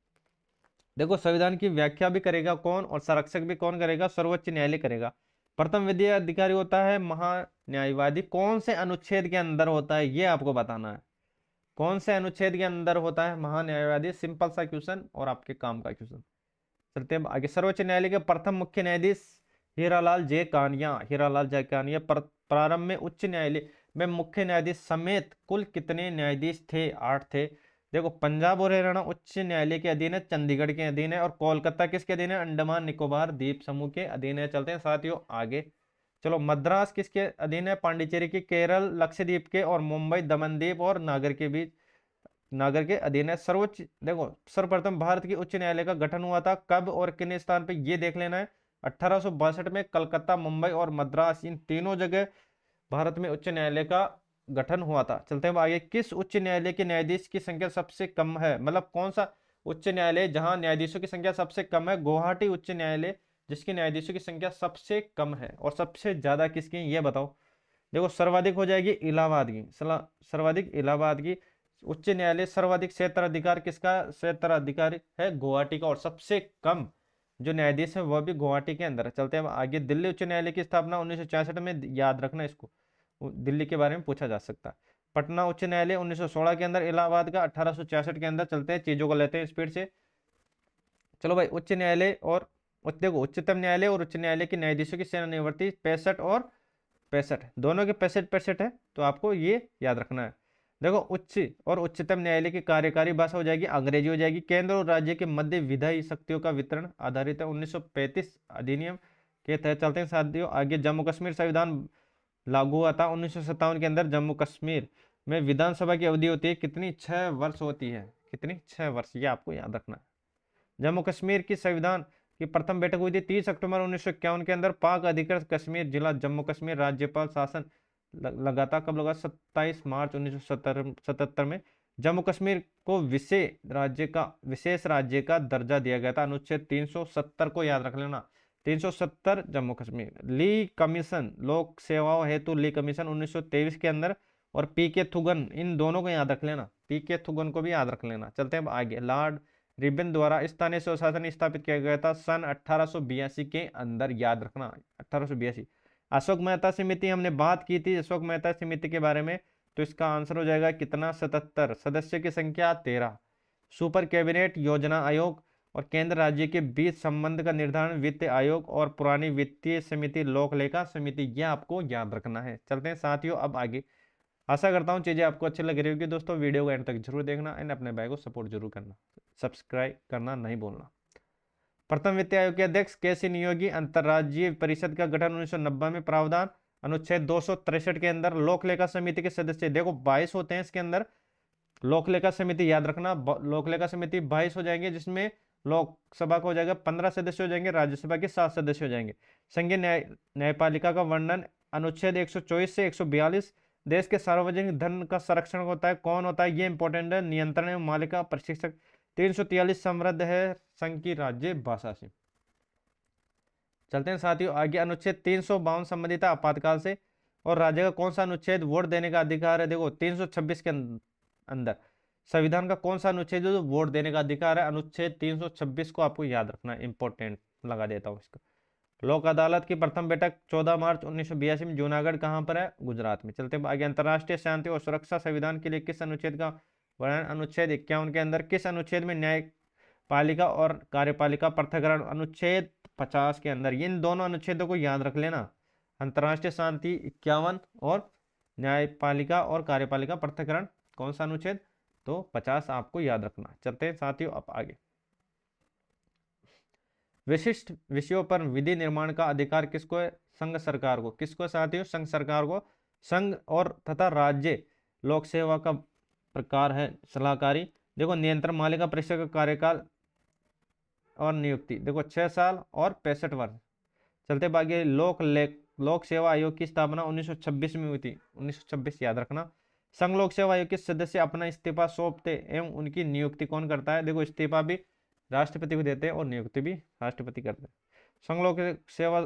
देखो संविधान की व्याख्या भी करेगा कौन और संरक्षक भी कौन करेगा, सर्वोच्च न्यायालय करेगा। प्रथम विधि अधिकारी होता है महान्यायवादी, कौन से अनुच्छेद के अंदर होता है ये आपको बताना है, कौन से अनुच्छेद के अंदर होता है महान्यायवादी, सिंपल सा क्वेश्चन और आपके काम का क्वेश्चन। चलते हैं आगे। सर्वोच्च न्यायालय के प्रथम मुख्य न्यायाधीश हीरालाल जे कानिया, हीरालाल जे कानिया। प्रारंभ में उच्च न्यायालय में मुख्य न्यायाधीश समेत कुल कितने न्यायाधीश थे, 8 थे। देखो पंजाब और हरियाणा उच्च न्यायालय के अधीन है, चंडीगढ़ के अधीन है, और कोलकाता किसके अधीन है, अंडमान निकोबार द्वीप समूह के अधीन है। चलते हैं साथियों आगे। चलो मद्रास किसके अधीन है, पांडिचेरी के, केरल लक्षद्वीप के, और मुंबई दमनदीप और नागर के बीच, नागर के अधीन है। सर्वोच्च देखो सर्वप्रथम भारत की उच्च न्यायालय का गठन हुआ था कब और किन स्थान पे, ये देख लेना है। 1862 में कलकत्ता, मुंबई और मद्रास, इन तीनों जगह भारत में उच्च न्यायालय का गठन हुआ था। चलते हैं आगे। किस उच्च न्यायालय के न्यायाधीश की संख्या सबसे कम है, मतलब कौन सा उच्च न्यायालय जहां न्यायाधीशों की संख्या सबसे कम है, गुवाहाटी उच्च न्यायालय जिसके न्यायाधीशों की संख्या सबसे कम है। और सबसे ज्यादा किसकी ये बताओ, देखो सर्वाधिक हो जाएगी इलाहाबाद की, सर्वाधिक इलाहाबाद की। उच्च न्यायालय सर्वाधिक क्षेत्राधिकार किसका, क्षेत्राधिकारी है गुवाहाटी का, और सबसे कम जो न्यायाधीश है वह भी गुवाहाटी के अंदर है। चलते हैं आगे। दिल्ली उच्च न्यायालय की स्थापना 1966 में, याद रखना इसको, दिल्ली के बारे में पूछा जा सकता है। पटना उच्च न्यायालय 1916 के अंदर, इलाहाबाद का 1866 के अंदर। चलते हैं चीजों को लेते हैं स्पीड से। चलो भाई उच्च न्यायालय और देखो उच्चतम न्यायालय और उच्च न्यायालय के न्यायाधीशों की सेवानिवृत्ति 65 और 65, दोनों के 65 है, तो आपको ये याद रखना है। देखो उच्च और उच्चतम न्यायालय की कार्यकारी भाषा हो जाएगी अंग्रेजी हो जाएगी। केंद्र और राज्य के मध्य विधायी शक्तियों का वितरण आधारित है 1935 अधिनियम के तहत। चलते हैं साथियों आगे। जम्मू कश्मीर संविधान लागू हुआ था 1957 के अंदर। जम्मू कश्मीर में विधानसभा की अवधि होती है कितनी, 6 वर्ष होती है, कितनी, 6 वर्ष, ये आपको याद रखना है। जम्मू कश्मीर की संविधान की प्रथम बैठक हुई थी 30 अक्टूबर 1951 के अंदर। पाक अधिकृत कश्मीर जिला जम्मू कश्मीर राज्यपाल शासन लगा था, कब लगा, 27 मार्च 1977 में। जम्मू कश्मीर को विशेष राज्य का दर्जा दिया गया था, अनुच्छेद 370 को याद रख लेना, 370 जम्मू कश्मीर। ली कमीशन लोक सेवाओं हेतु ली कमीशन 1923 के अंदर, और पी के थुगन, इन दोनों को याद रख लेना, पी के थुगन को भी याद रख लेना। चलते हैं आगे। लॉर्ड रिबन द्वारा स्थानीय स्वशासन स्थापित किया गया था सन 1882 के अंदर, याद रखना 1882। अशोक मेहता समिति हमने बात की थी अशोक मेहता समिति के बारे में, तो इसका आंसर हो जाएगा कितना, 77। सदस्य की संख्या 13। सुपर कैबिनेट योजना आयोग और केंद्र राज्य के बीच संबंध का निर्धारण वित्त आयोग और पुरानी वित्तीय समिति लोक लेखा समिति, यह आपको याद रखना है। चलते हैं साथियों अब आगे। आशा करता हूँ चीजें आपको अच्छी लग रही होगी दोस्तों, वीडियो को एंड तक जरूर देखना एंड अपने भाई को सपोर्ट जरूर करना, सब्सक्राइब करना नहीं भूलना। प्रथम वित्त आयोग के अध्यक्ष केसी नियोगी। अंतर्राज्यीय परिषद का गठन 1990 में, प्रावधान अनुच्छेद 263 के अंदर। लोक लेखा समिति के सदस्य देखो 22 होते हैं इसके अंदर। लोक लेखा समिति याद रखना, लोक लेखा समिति 22 हो जाएंगे, जिसमें लोकसभा का हो जाएगा 15 सदस्य हो जाएंगे, राज्यसभा के 7 सदस्य हो जाएंगे। संघीय न्यायपालिका का वर्णन अनुच्छेद 124 से 142। देश के सार्वजनिक धन का संरक्षण होता है, कौन होता है, ये इंपॉर्टेंट है, नियंत्रण एवं मालिका प्रशिक्षक। 343 समृद्ध है संघ की राज्य भाषा से। चलते हैं साथियों आगे। अनुच्छेद 352 संबंधित है आपातकाल से, और राज्य का कौन सा अनुच्छेद वोट देने का अधिकार है, देखो 326 के अंदर। संविधान का कौन सा अनुच्छेद जो वोट देने का अधिकार है, अनुच्छेद 326 को आपको याद रखना है, इंपॉर्टेंट लगा देता हूं इसको। लोक अदालत की प्रथम बैठक 14 मार्च 1982 में जूनागढ़ कहां पर है, गुजरात में। चलते आगे। अंतर्राष्ट्रीय शांति और सुरक्षा संविधान के लिए किस अनुच्छेद का वर्णन, अनुच्छेद 51 के अंदर। किस अनुच्छेद में न्याय पालिका और कार्यपालिका पृथक्करण अनुच्छेद 50 के अंदर, इन दोनों अनुच्छेदों को याद रख लेना। अंतर्राष्ट्रीय शांति 51 और न्यायपालिका और कार्यपालिका पृथक्करण कौन सा अनुच्छेद, तो 50 आपको याद रखना। चलते हैं साथियों अब आगे। विशिष्ट विषयों पर विधि निर्माण का अधिकार किसको है, संघ सरकार को। किसको साथियों, संघ सरकार को। संघ और तथा राज्य लोक सेवा का प्रकार है सलाहकारी। देखो नियंत्रण मालिका परिषद का कार्यकाल और नियुक्ति देखो 6 साल और 65 वर्ष। चलते भाग्य लोक सेवा आयोग की स्थापना 1926 में हुई थी, 1926 याद रखना। संघ लोक सेवा आयोग के सदस्य अपना इस्तीफा सौंपते एवं उनकी नियुक्ति कौन करता है, देखो इस्तीफा भी राष्ट्रपति को देते हैं और नियुक्ति भी राष्ट्रपति करते हैं। संघ लोक सेवा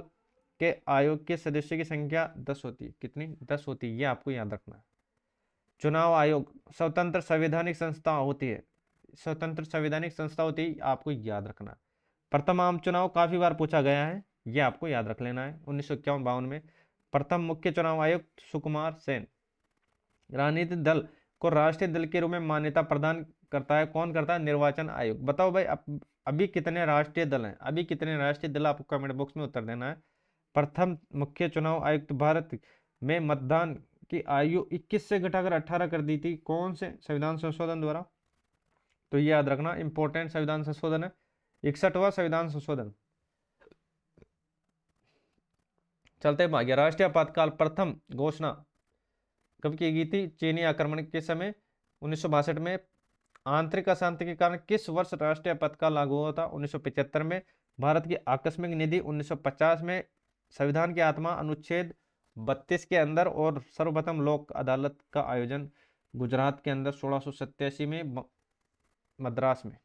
के आयोग के सदस्यों की संख्या 10 होती है, कितनी, 10 होती है, ये आपको याद रखना है। चुनाव आयोग स्वतंत्र संवैधानिक संस्था होती है, स्वतंत्र संवैधानिक संस्था होती है, आपको याद रखना। प्रथम आम चुनाव काफी बार पूछा गया है, ये आपको याद रख लेना है 1951-52 में। प्रथम मुख्य चुनाव आयुक्त सुकुमार सेन। राजनीतिक दल को राष्ट्रीय दल के रूप में मान्यता प्रदान करता है, कौन करता है, निर्वाचन आयोग। बताओ भाई अभी कितने राष्ट्रीय दल हैं, अभी कितने राष्ट्रीय दल, आपको कमेंट बॉक्स में उत्तर देना है। प्रथम मुख्य चुनाव आयुक्त भारत में मतदान की आयु 21 से घटाकर 18 कर दी थी, कौन से संविधान संशोधन द्वारा, तो ये याद रखना इंपॉर्टेंट संविधान संशोधन है, 61वां संविधान संशोधन। चलते भाग्य राष्ट्रीय आपातकाल प्रथम घोषणा कब की गई थी, चीनी आक्रमण के समय 1962 में। आंतरिक अशांति के कारण किस वर्ष राष्ट्रीय आपातकाल लागू हुआ था, 1975 में। भारत की आकस्मिक निधि 1950 में। संविधान की आत्मा अनुच्छेद 32 के अंदर। और सर्वप्रथम लोक अदालत का आयोजन गुजरात के अंदर 1687 में मद्रास में।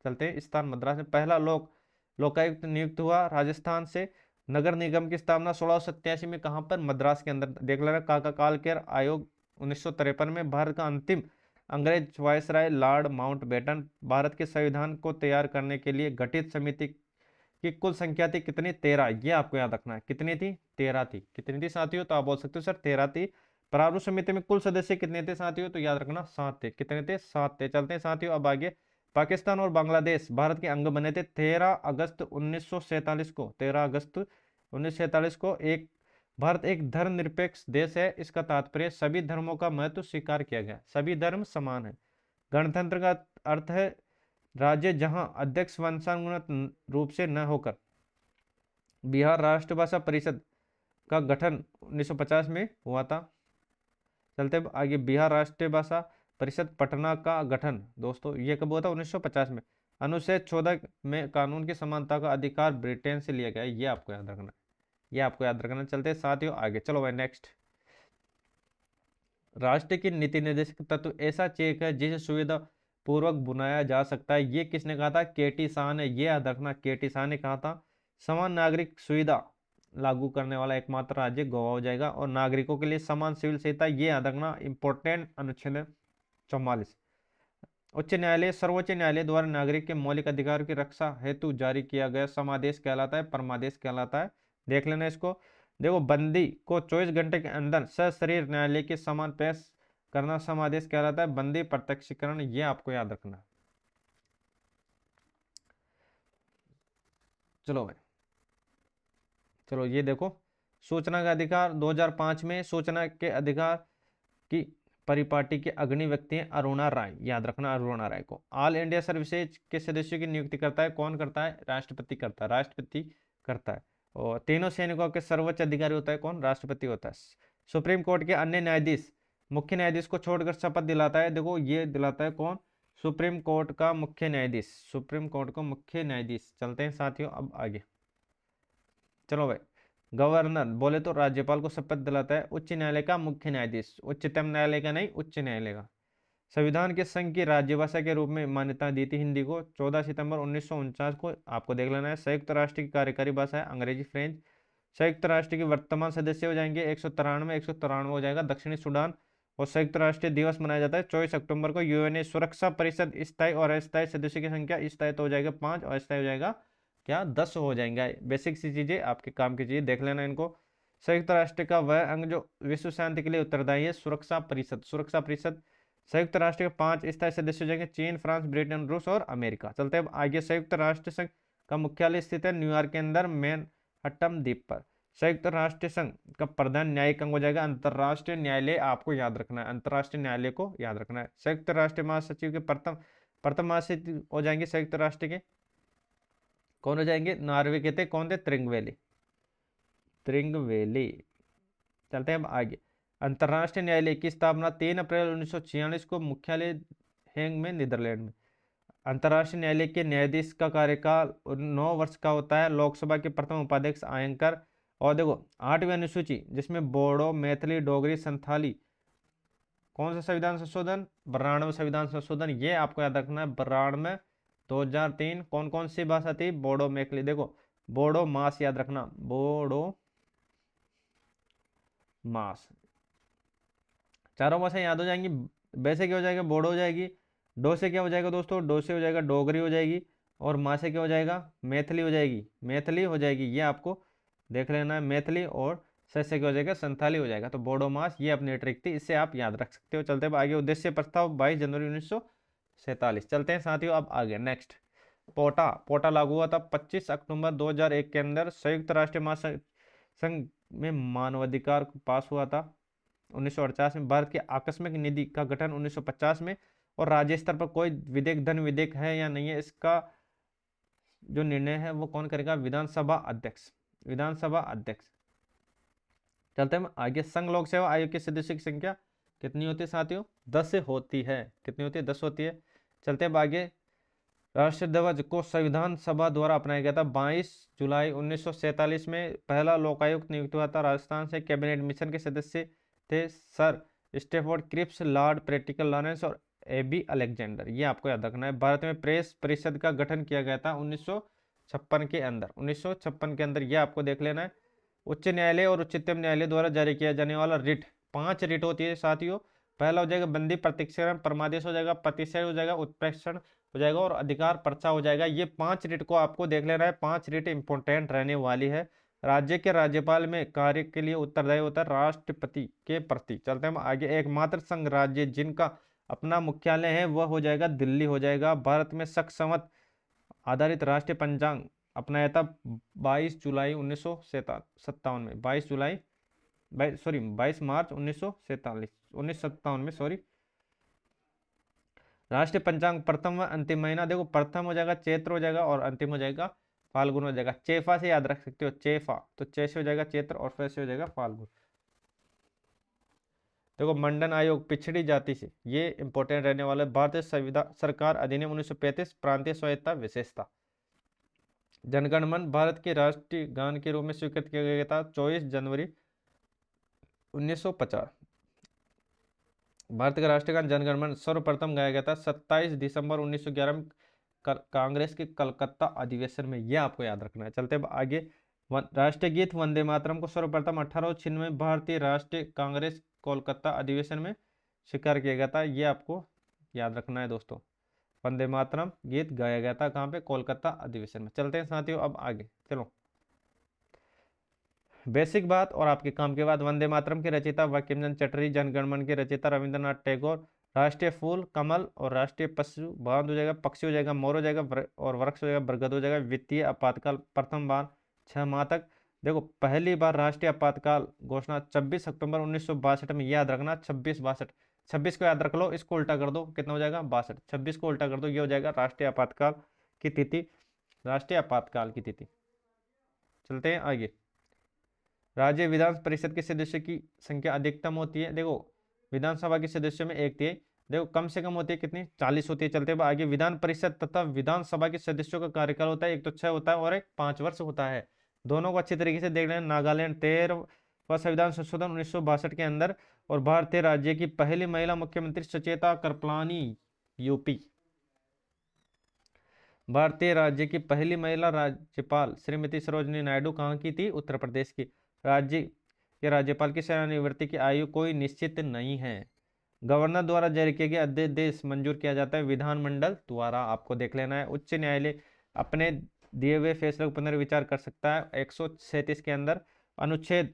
चलते हैं स्थान मद्रास में। पहला लोकायुक्त नियुक्त हुआ राजस्थान से। नगर निगम की स्थापना 1687 में कहां पर, मद्रास के अंदर। देख लेना काका कालकेर आयोग 1953 में। भारत का अंतिम अंग्रेज वायसराय लॉर्ड माउंटबेटन। भारत के संविधान को तैयार करने के लिए गठित समिति की कुल संख्या थी कितनी, 13, ये आपको याद रखना है। कितनी थी, 13 थी। कितनी थी साथियों, तो आप बोल सकते हो सर 13 थी। प्रारूप समिति में कुल सदस्य कितने थे साथियों, तो याद रखना 7 थे। कितने थे, 7 थे। चलते हैं साथियों अब आगे। पाकिस्तान और बांग्लादेश भारत के अंग बने थे 13 अगस्त 1947 को। 13 अगस्त 1947 को। एक भारत एक धर्मनिरपेक्ष देश है, इसका तात्पर्य सभी धर्मों का महत्व स्वीकार किया गया, सभी धर्म समान है। गणतंत्र का अर्थ है राज्य जहां अध्यक्ष वंशानुगत रूप से न होकर। बिहार राष्ट्रभाषा परिषद का गठन 1950 में हुआ था। चलते आगे। बिहार राष्ट्रीय भाषा परिषद पटना का गठन दोस्तों ये कब हुआ था, 1950 में। अनुच्छेद 14 में कानून की समानता का अधिकार ब्रिटेन से लिया गया, ये आपको याद रखना, ये आपको याद रखना। चलते साथियों आगे, चलो भाई नेक्स्ट। राष्ट्र की नीति निर्देशक तत्व ऐसा चेक है जिसे सुविधा पूर्वक बुनाया जा सकता है, ये किसने कहा था, केटी शाह ने, ये याद रखना, केटी शाह ने कहा था। समान नागरिक सुविधा लागू करने वाला एकमात्र राज्य गोवा हो जाएगा। और नागरिकों के लिए समान सिविल सेवा, ये याद रखना इंपॉर्टेंट अनुच्छेद 44। उच्च न्यायालय सर्वोच्च न्यायालय द्वारा नागरिक के मौलिक अधिकार की रक्षा हेतु जारी किया गया समादेश कहलाता है, परमादेश कहलाता है। देख लेना इसको। देखो बंदी को 24 घंटे के अंदर सशरीर न्यायालय के समान पेश करना समादेश कहलाता है। बंदी प्रत्यक्षीकरण, ये आपको याद रखना। चलो भाई, चलो ये देखो। सूचना का अधिकार 2005 में सूचना के अधिकार की परिपाटी के अग्रणी व्यक्ति हैं अरुणा राय, याद रखना अरुणा राय को। ऑल इंडिया सर्विसेज के सदस्यों की नियुक्ति करता है, कौन करता है, राष्ट्रपति करता है, राष्ट्रपति करता है। और तीनों सैनिकों के सर्वोच्च अधिकारी होता है कौन, राष्ट्रपति होता है। सुप्रीम कोर्ट के अन्य न्यायाधीश मुख्य न्यायाधीश को छोड़कर शपथ दिलाता है, देखो ये दिलाता है कौन, सुप्रीम कोर्ट का मुख्य न्यायाधीश, सुप्रीम कोर्ट का मुख्य न्यायाधीश। चलते हैं साथियों अब आगे। चलो भाई, गवर्नर बोले तो राज्यपाल को शपथ दिलाता है। उच्च न्यायालय का मुख्य न्यायाधीश, उच्चतम न्यायालय का नहीं, उच्च न्यायालय का। संविधान के संघ की राज्यभाषा के रूप में मान्यता दी थी हिंदी को 14 सितंबर 1949 को, आपको देख लेना है। संयुक्त राष्ट्र की कार्यकारी भाषा है अंग्रेजी, फ्रेंच। संयुक्त राष्ट्र के वर्तमान सदस्य हो जाएंगे 193 हो जाएगा दक्षिणी सूडान। और संयुक्त राष्ट्रीय दिवस मनाया जाता है 24 अक्टूबर को। यूएनए सुरक्षा परिषद स्थायी और अस्थायी सदस्यों की संख्या स्थायी तो हो जाएगा 5 और अस्थायी हो जाएगा क्या, 10 हो जाएंगे। बेसिक सी चीजें आपके काम की चीजें देख लेना इनको। संयुक्त राष्ट्र का वह अंग जो विश्व शांति के लिए उत्तरदायी है, सुरक्षा परिषद। सुरक्षा परिषद संयुक्त राष्ट्र के 5 स्थायी सदस्य हो जाएंगे चीन, फ्रांस, ब्रिटेन, रूस और अमेरिका। चलते हैं अब आगे। संयुक्त राष्ट्र संघ का मुख्यालय स्थित है न्यूयॉर्क के अंदर मैनहट्टन द्वीप पर। संयुक्त राष्ट्र संघ का प्रधान न्यायिक अंग हो जाएगा अंतरराष्ट्रीय न्यायालय, आपको याद रखना है, अंतरराष्ट्रीय न्यायालय को याद रखना है। संयुक्त राष्ट्र महासचिव के प्रथम महासचिव हो जाएंगे संयुक्त राष्ट्र के, कौन हो जाएंगे? नॉर्वे के थे, कौन थे? त्रिंगवेली, त्रिंगवेली। चलते हैं अब आगे। अंतरराष्ट्रीय न्यायालय की स्थापना 3 अप्रैल 1946 को मुख्यालय हेग में, नीदरलैंड में। अंतरराष्ट्रीय न्यायालय के न्यायाधीश का कार्यकाल 9 वर्ष का होता है। लोकसभा के प्रथम उपाध्यक्ष आयंकर। और देखो 8वीं अनुसूची जिसमें बोडो, मैथिली, डोगरी, संथाली, कौन सा संविधान संशोधन? 92 संविधान संशोधन, ये आपको याद रखना है। 92 2003 कौन कौन सी भाषा थी? बोडो, मैथिली। देखो बोडो मास याद रखना, बोडो मास, चारों भाषा याद हो जाएंगी। वैसे क्या हो जाएगा? बोडो हो जाएगी। डो से क्या हो जाएगा दोस्तों? डो से हो जाएगा डोगरी हो जाएगी। और माँ से क्या हो जाएगा? मैथिली हो जाएगी, मैथिली हो जाएगी, ये आपको देख लेना है, मैथिली। और से क्या हो जाएगा? संथाली हो जाएगा। तो बोडो मास, ये अपनी ट्रिक थी, इससे आप याद रख सकते हो। चलते हैं आगे। उद्देश्य प्रस्ताव 22 जनवरी 1947। चलते हैं साथियों अब आगे। नेक्स्ट, पोटा। पोटा लागू हुआ था 25 अक्टूबर 2001 के अंदर। संयुक्त राष्ट्र महासंघ में मानवाधिकार पास हुआ था 1948 में। भारत की आकस्मिक निधि का गठन 1950 में। और राज्य स्तर पर कोई विधेयक, धन विधेयक है या नहीं है, इसका जो निर्णय है वो कौन करेगा? विधानसभा अध्यक्ष, विधानसभा अध्यक्ष। चलते हैं आगे। संघ लोक सेवा आयोग के सदस्यों की संख्या कितनी होती है साथियों? 10 होती है। कितनी होती है? 10 होती है। चलते हैं आगे। राष्ट्रीय ध्वज को संविधान सभा द्वारा अपनाया गया था 22 जुलाई 1947 में। पहला लोकायुक्त नियुक्त हुआ था राजस्थान से। कैबिनेट मिशन के सदस्य थे sir Stafford Cripps, lord Pethick Lawrence और एबी अलेक्जेंडर, ये आपको याद रखना है। भारत में प्रेस परिषद का गठन किया गया था 1956 के अंदर, 1956 के अंदर, ये आपको देख लेना है। उच्च न्यायालय और उच्चतम न्यायालय द्वारा जारी किया जाने वाला रिट, 5 रिट होती है साथियों। पहला हो जाएगा बंदी प्रत्यक्षीकरण, परमादेश हो जाएगा, प्रतिशय हो जाएगा, उत्प्रेषण हो जाएगा और अधिकार पर्चा हो जाएगा। ये 5 रिट को आपको देख लेना है। 5 रिट इंपोर्टेंट रहने वाली है। राज्य के राज्यपाल में कार्य के लिए उत्तरदायी होता है राष्ट्रपति के प्रति। चलते हैं आगे। एकमात्र संघ राज्य जिनका अपना मुख्यालय है वह हो जाएगा दिल्ली हो जाएगा। भारत में शक संवत आधारित राष्ट्रीय पंचांग अपनाया था 22 जुलाई 1957 में, 22 मार्च 1957 में, सॉरी। राष्ट्रीय पंचांग प्रथम व अंतिम महीना, देखो प्रथम हो जाएगा चैत्र हो जाएगा और अंतिम हो जाएगा फाल्गुन हो जाएगा। चेफा से याद रख सकते हो, चेफा, तो चे से हो जाएगा चैत्र और फे से हो जाएगा फाल्गुन। देखो मंडन आयोग पिछड़ी जाति से, ये इंपॉर्टेंट रहने वाला है। भारतीय संविधान सरकार अधिनियम 1935, प्रांतीय स्वायत्ता विशेषता। जनगण मन भारत के राष्ट्रीय गान के रूप में स्वीकृत किया गया था 24 जनवरी 1950। भारत का राष्ट्रीय गान जनगण मन सर्वप्रथम गाया गया था 27 दिसंबर 1911 में कांग्रेस के कलकत्ता अधिवेशन में, यह आपको याद रखना है। चलते अब आगे। राष्ट्रीय गीत वंदे मातरम को सर्वप्रथम 1896 में भारतीय राष्ट्रीय कांग्रेस कोलकाता अधिवेशन में स्वीकार किया गया था, यह आपको याद रखना है दोस्तों। वंदे मातरम गीत गाया गया था कहाँ पे? कोलकाता अधिवेशन में। चलते हैं साथियों अब आगे। चलो बेसिक बात और आपके काम के बाद। वंदे मातरम के रचयिता बंकिम चंद्र चटर्जी, जनगणमन के रचयिता रविंद्रनाथ टैगोर। राष्ट्रीय फूल कमल और राष्ट्रीय पशु बांध हो जाएगा, पक्षी हो जाएगा मोर हो जाएगा और वृक्ष हो जाएगा बरगद हो जाएगा। वित्तीय आपातकाल प्रथम बार 6 माह तक। देखो पहली बार राष्ट्रीय आपातकाल घोषणा 26 अक्टूबर 1962 में, याद रखना 2662, 26 को याद रख लो, इसको उल्टा कर दो, कितना हो जाएगा? 62, 26 को उल्टा कर दो, ये हो जाएगा राष्ट्रीय आपातकाल की तिथि, राष्ट्रीय आपातकाल की तिथि। चलते हैं आगे। राज्य विधान परिषद के सदस्यों की संख्या अधिकतम होती है, देखो विधानसभा के सदस्यों में एक थी, देखो कम से कम होती है कितनी? 40 होती है। चलते हैं आगे। विधान परिषद तथा विधानसभा के सदस्यों का कार्यकाल होता है, एक तो 6 होता है और एक 5 वर्ष होता है। दोनों को अच्छी तरीके से देख लेना। नागालैंड 13वां संविधान संशोधन 1962 के अंदर। और भारतीय राज्य की पहली महिला मुख्यमंत्री सचेता कृपलानी, यूपी। भारतीय राज्य की पहली महिला राज्यपाल श्रीमती सरोजिनी नायडू कहाँ की थी? उत्तर प्रदेश की। राज्य के राज्यपाल की सेवानिवृत्ति की आयु कोई निश्चित नहीं है। गवर्नर द्वारा जारी किए गए अध्यादेश मंजूर किया जाता है विधानमंडल द्वारा, आपको देख लेना है। उच्च न्यायालय अपने दिए हुए फैसले को पुनर्विचार कर सकता है 137 के अंदर। अनुच्छेद,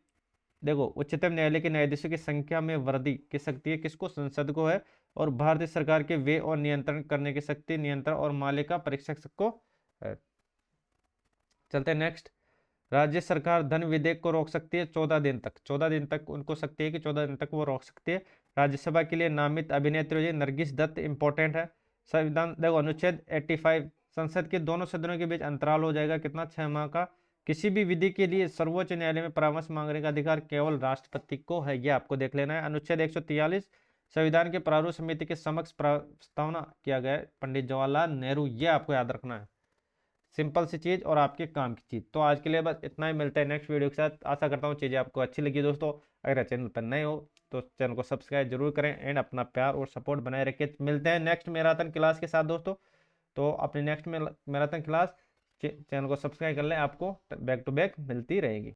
देखो उच्चतम न्यायालय के न्यायाधीशों की संख्या में वृद्धि की सकती है, किसको? संसद को है। और भारतीय सरकार के व्यय और नियंत्रण करने की शक्ति, नियंत्रण और मालिका परीक्षक को है। चलते हैं नेक्स्ट। राज्य सरकार धन विधेयक को रोक सकती है 14 दिन तक, 14 दिन तक उनको शक्ति है कि 14 दिन तक वो रोक सकती है। राज्यसभा के लिए नामित अभिनेत्री नरगिस दत्त इंपॉर्टेंट है। संविधान देखो अनुच्छेद 85, संसद के दोनों सदनों के बीच अंतराल हो जाएगा कितना, 6 माह का। किसी भी विधि के लिए सर्वोच्च न्यायालय में परामर्श मांगने का अधिकार केवल राष्ट्रपति को है, ये आपको देख लेना है। अनुच्छेद 143, संविधान के प्रारूप समिति के समक्ष प्रस्तावना किया गया है पंडित जवाहरलाल नेहरू, ये आपको याद रखना है। सिंपल सी चीज और आपके काम की चीज। तो आज के लिए बस इतना ही, मिलता है नेक्स्ट वीडियो के साथ। आशा करता हूँ चीजें आपको अच्छी लगी दोस्तों। अगर चैनल पर नए हो तो चैनल को सब्सक्राइब जरूर करें एंड अपना प्यार और सपोर्ट बनाए रखें। मिलते हैं नेक्स्ट मैराथन क्लास के साथ दोस्तों। तो अपनी नेक्स्ट मैराथन क्लास चैनल को सब्सक्राइब कर लें, आपको बैक टू बैक मिलती रहेगी।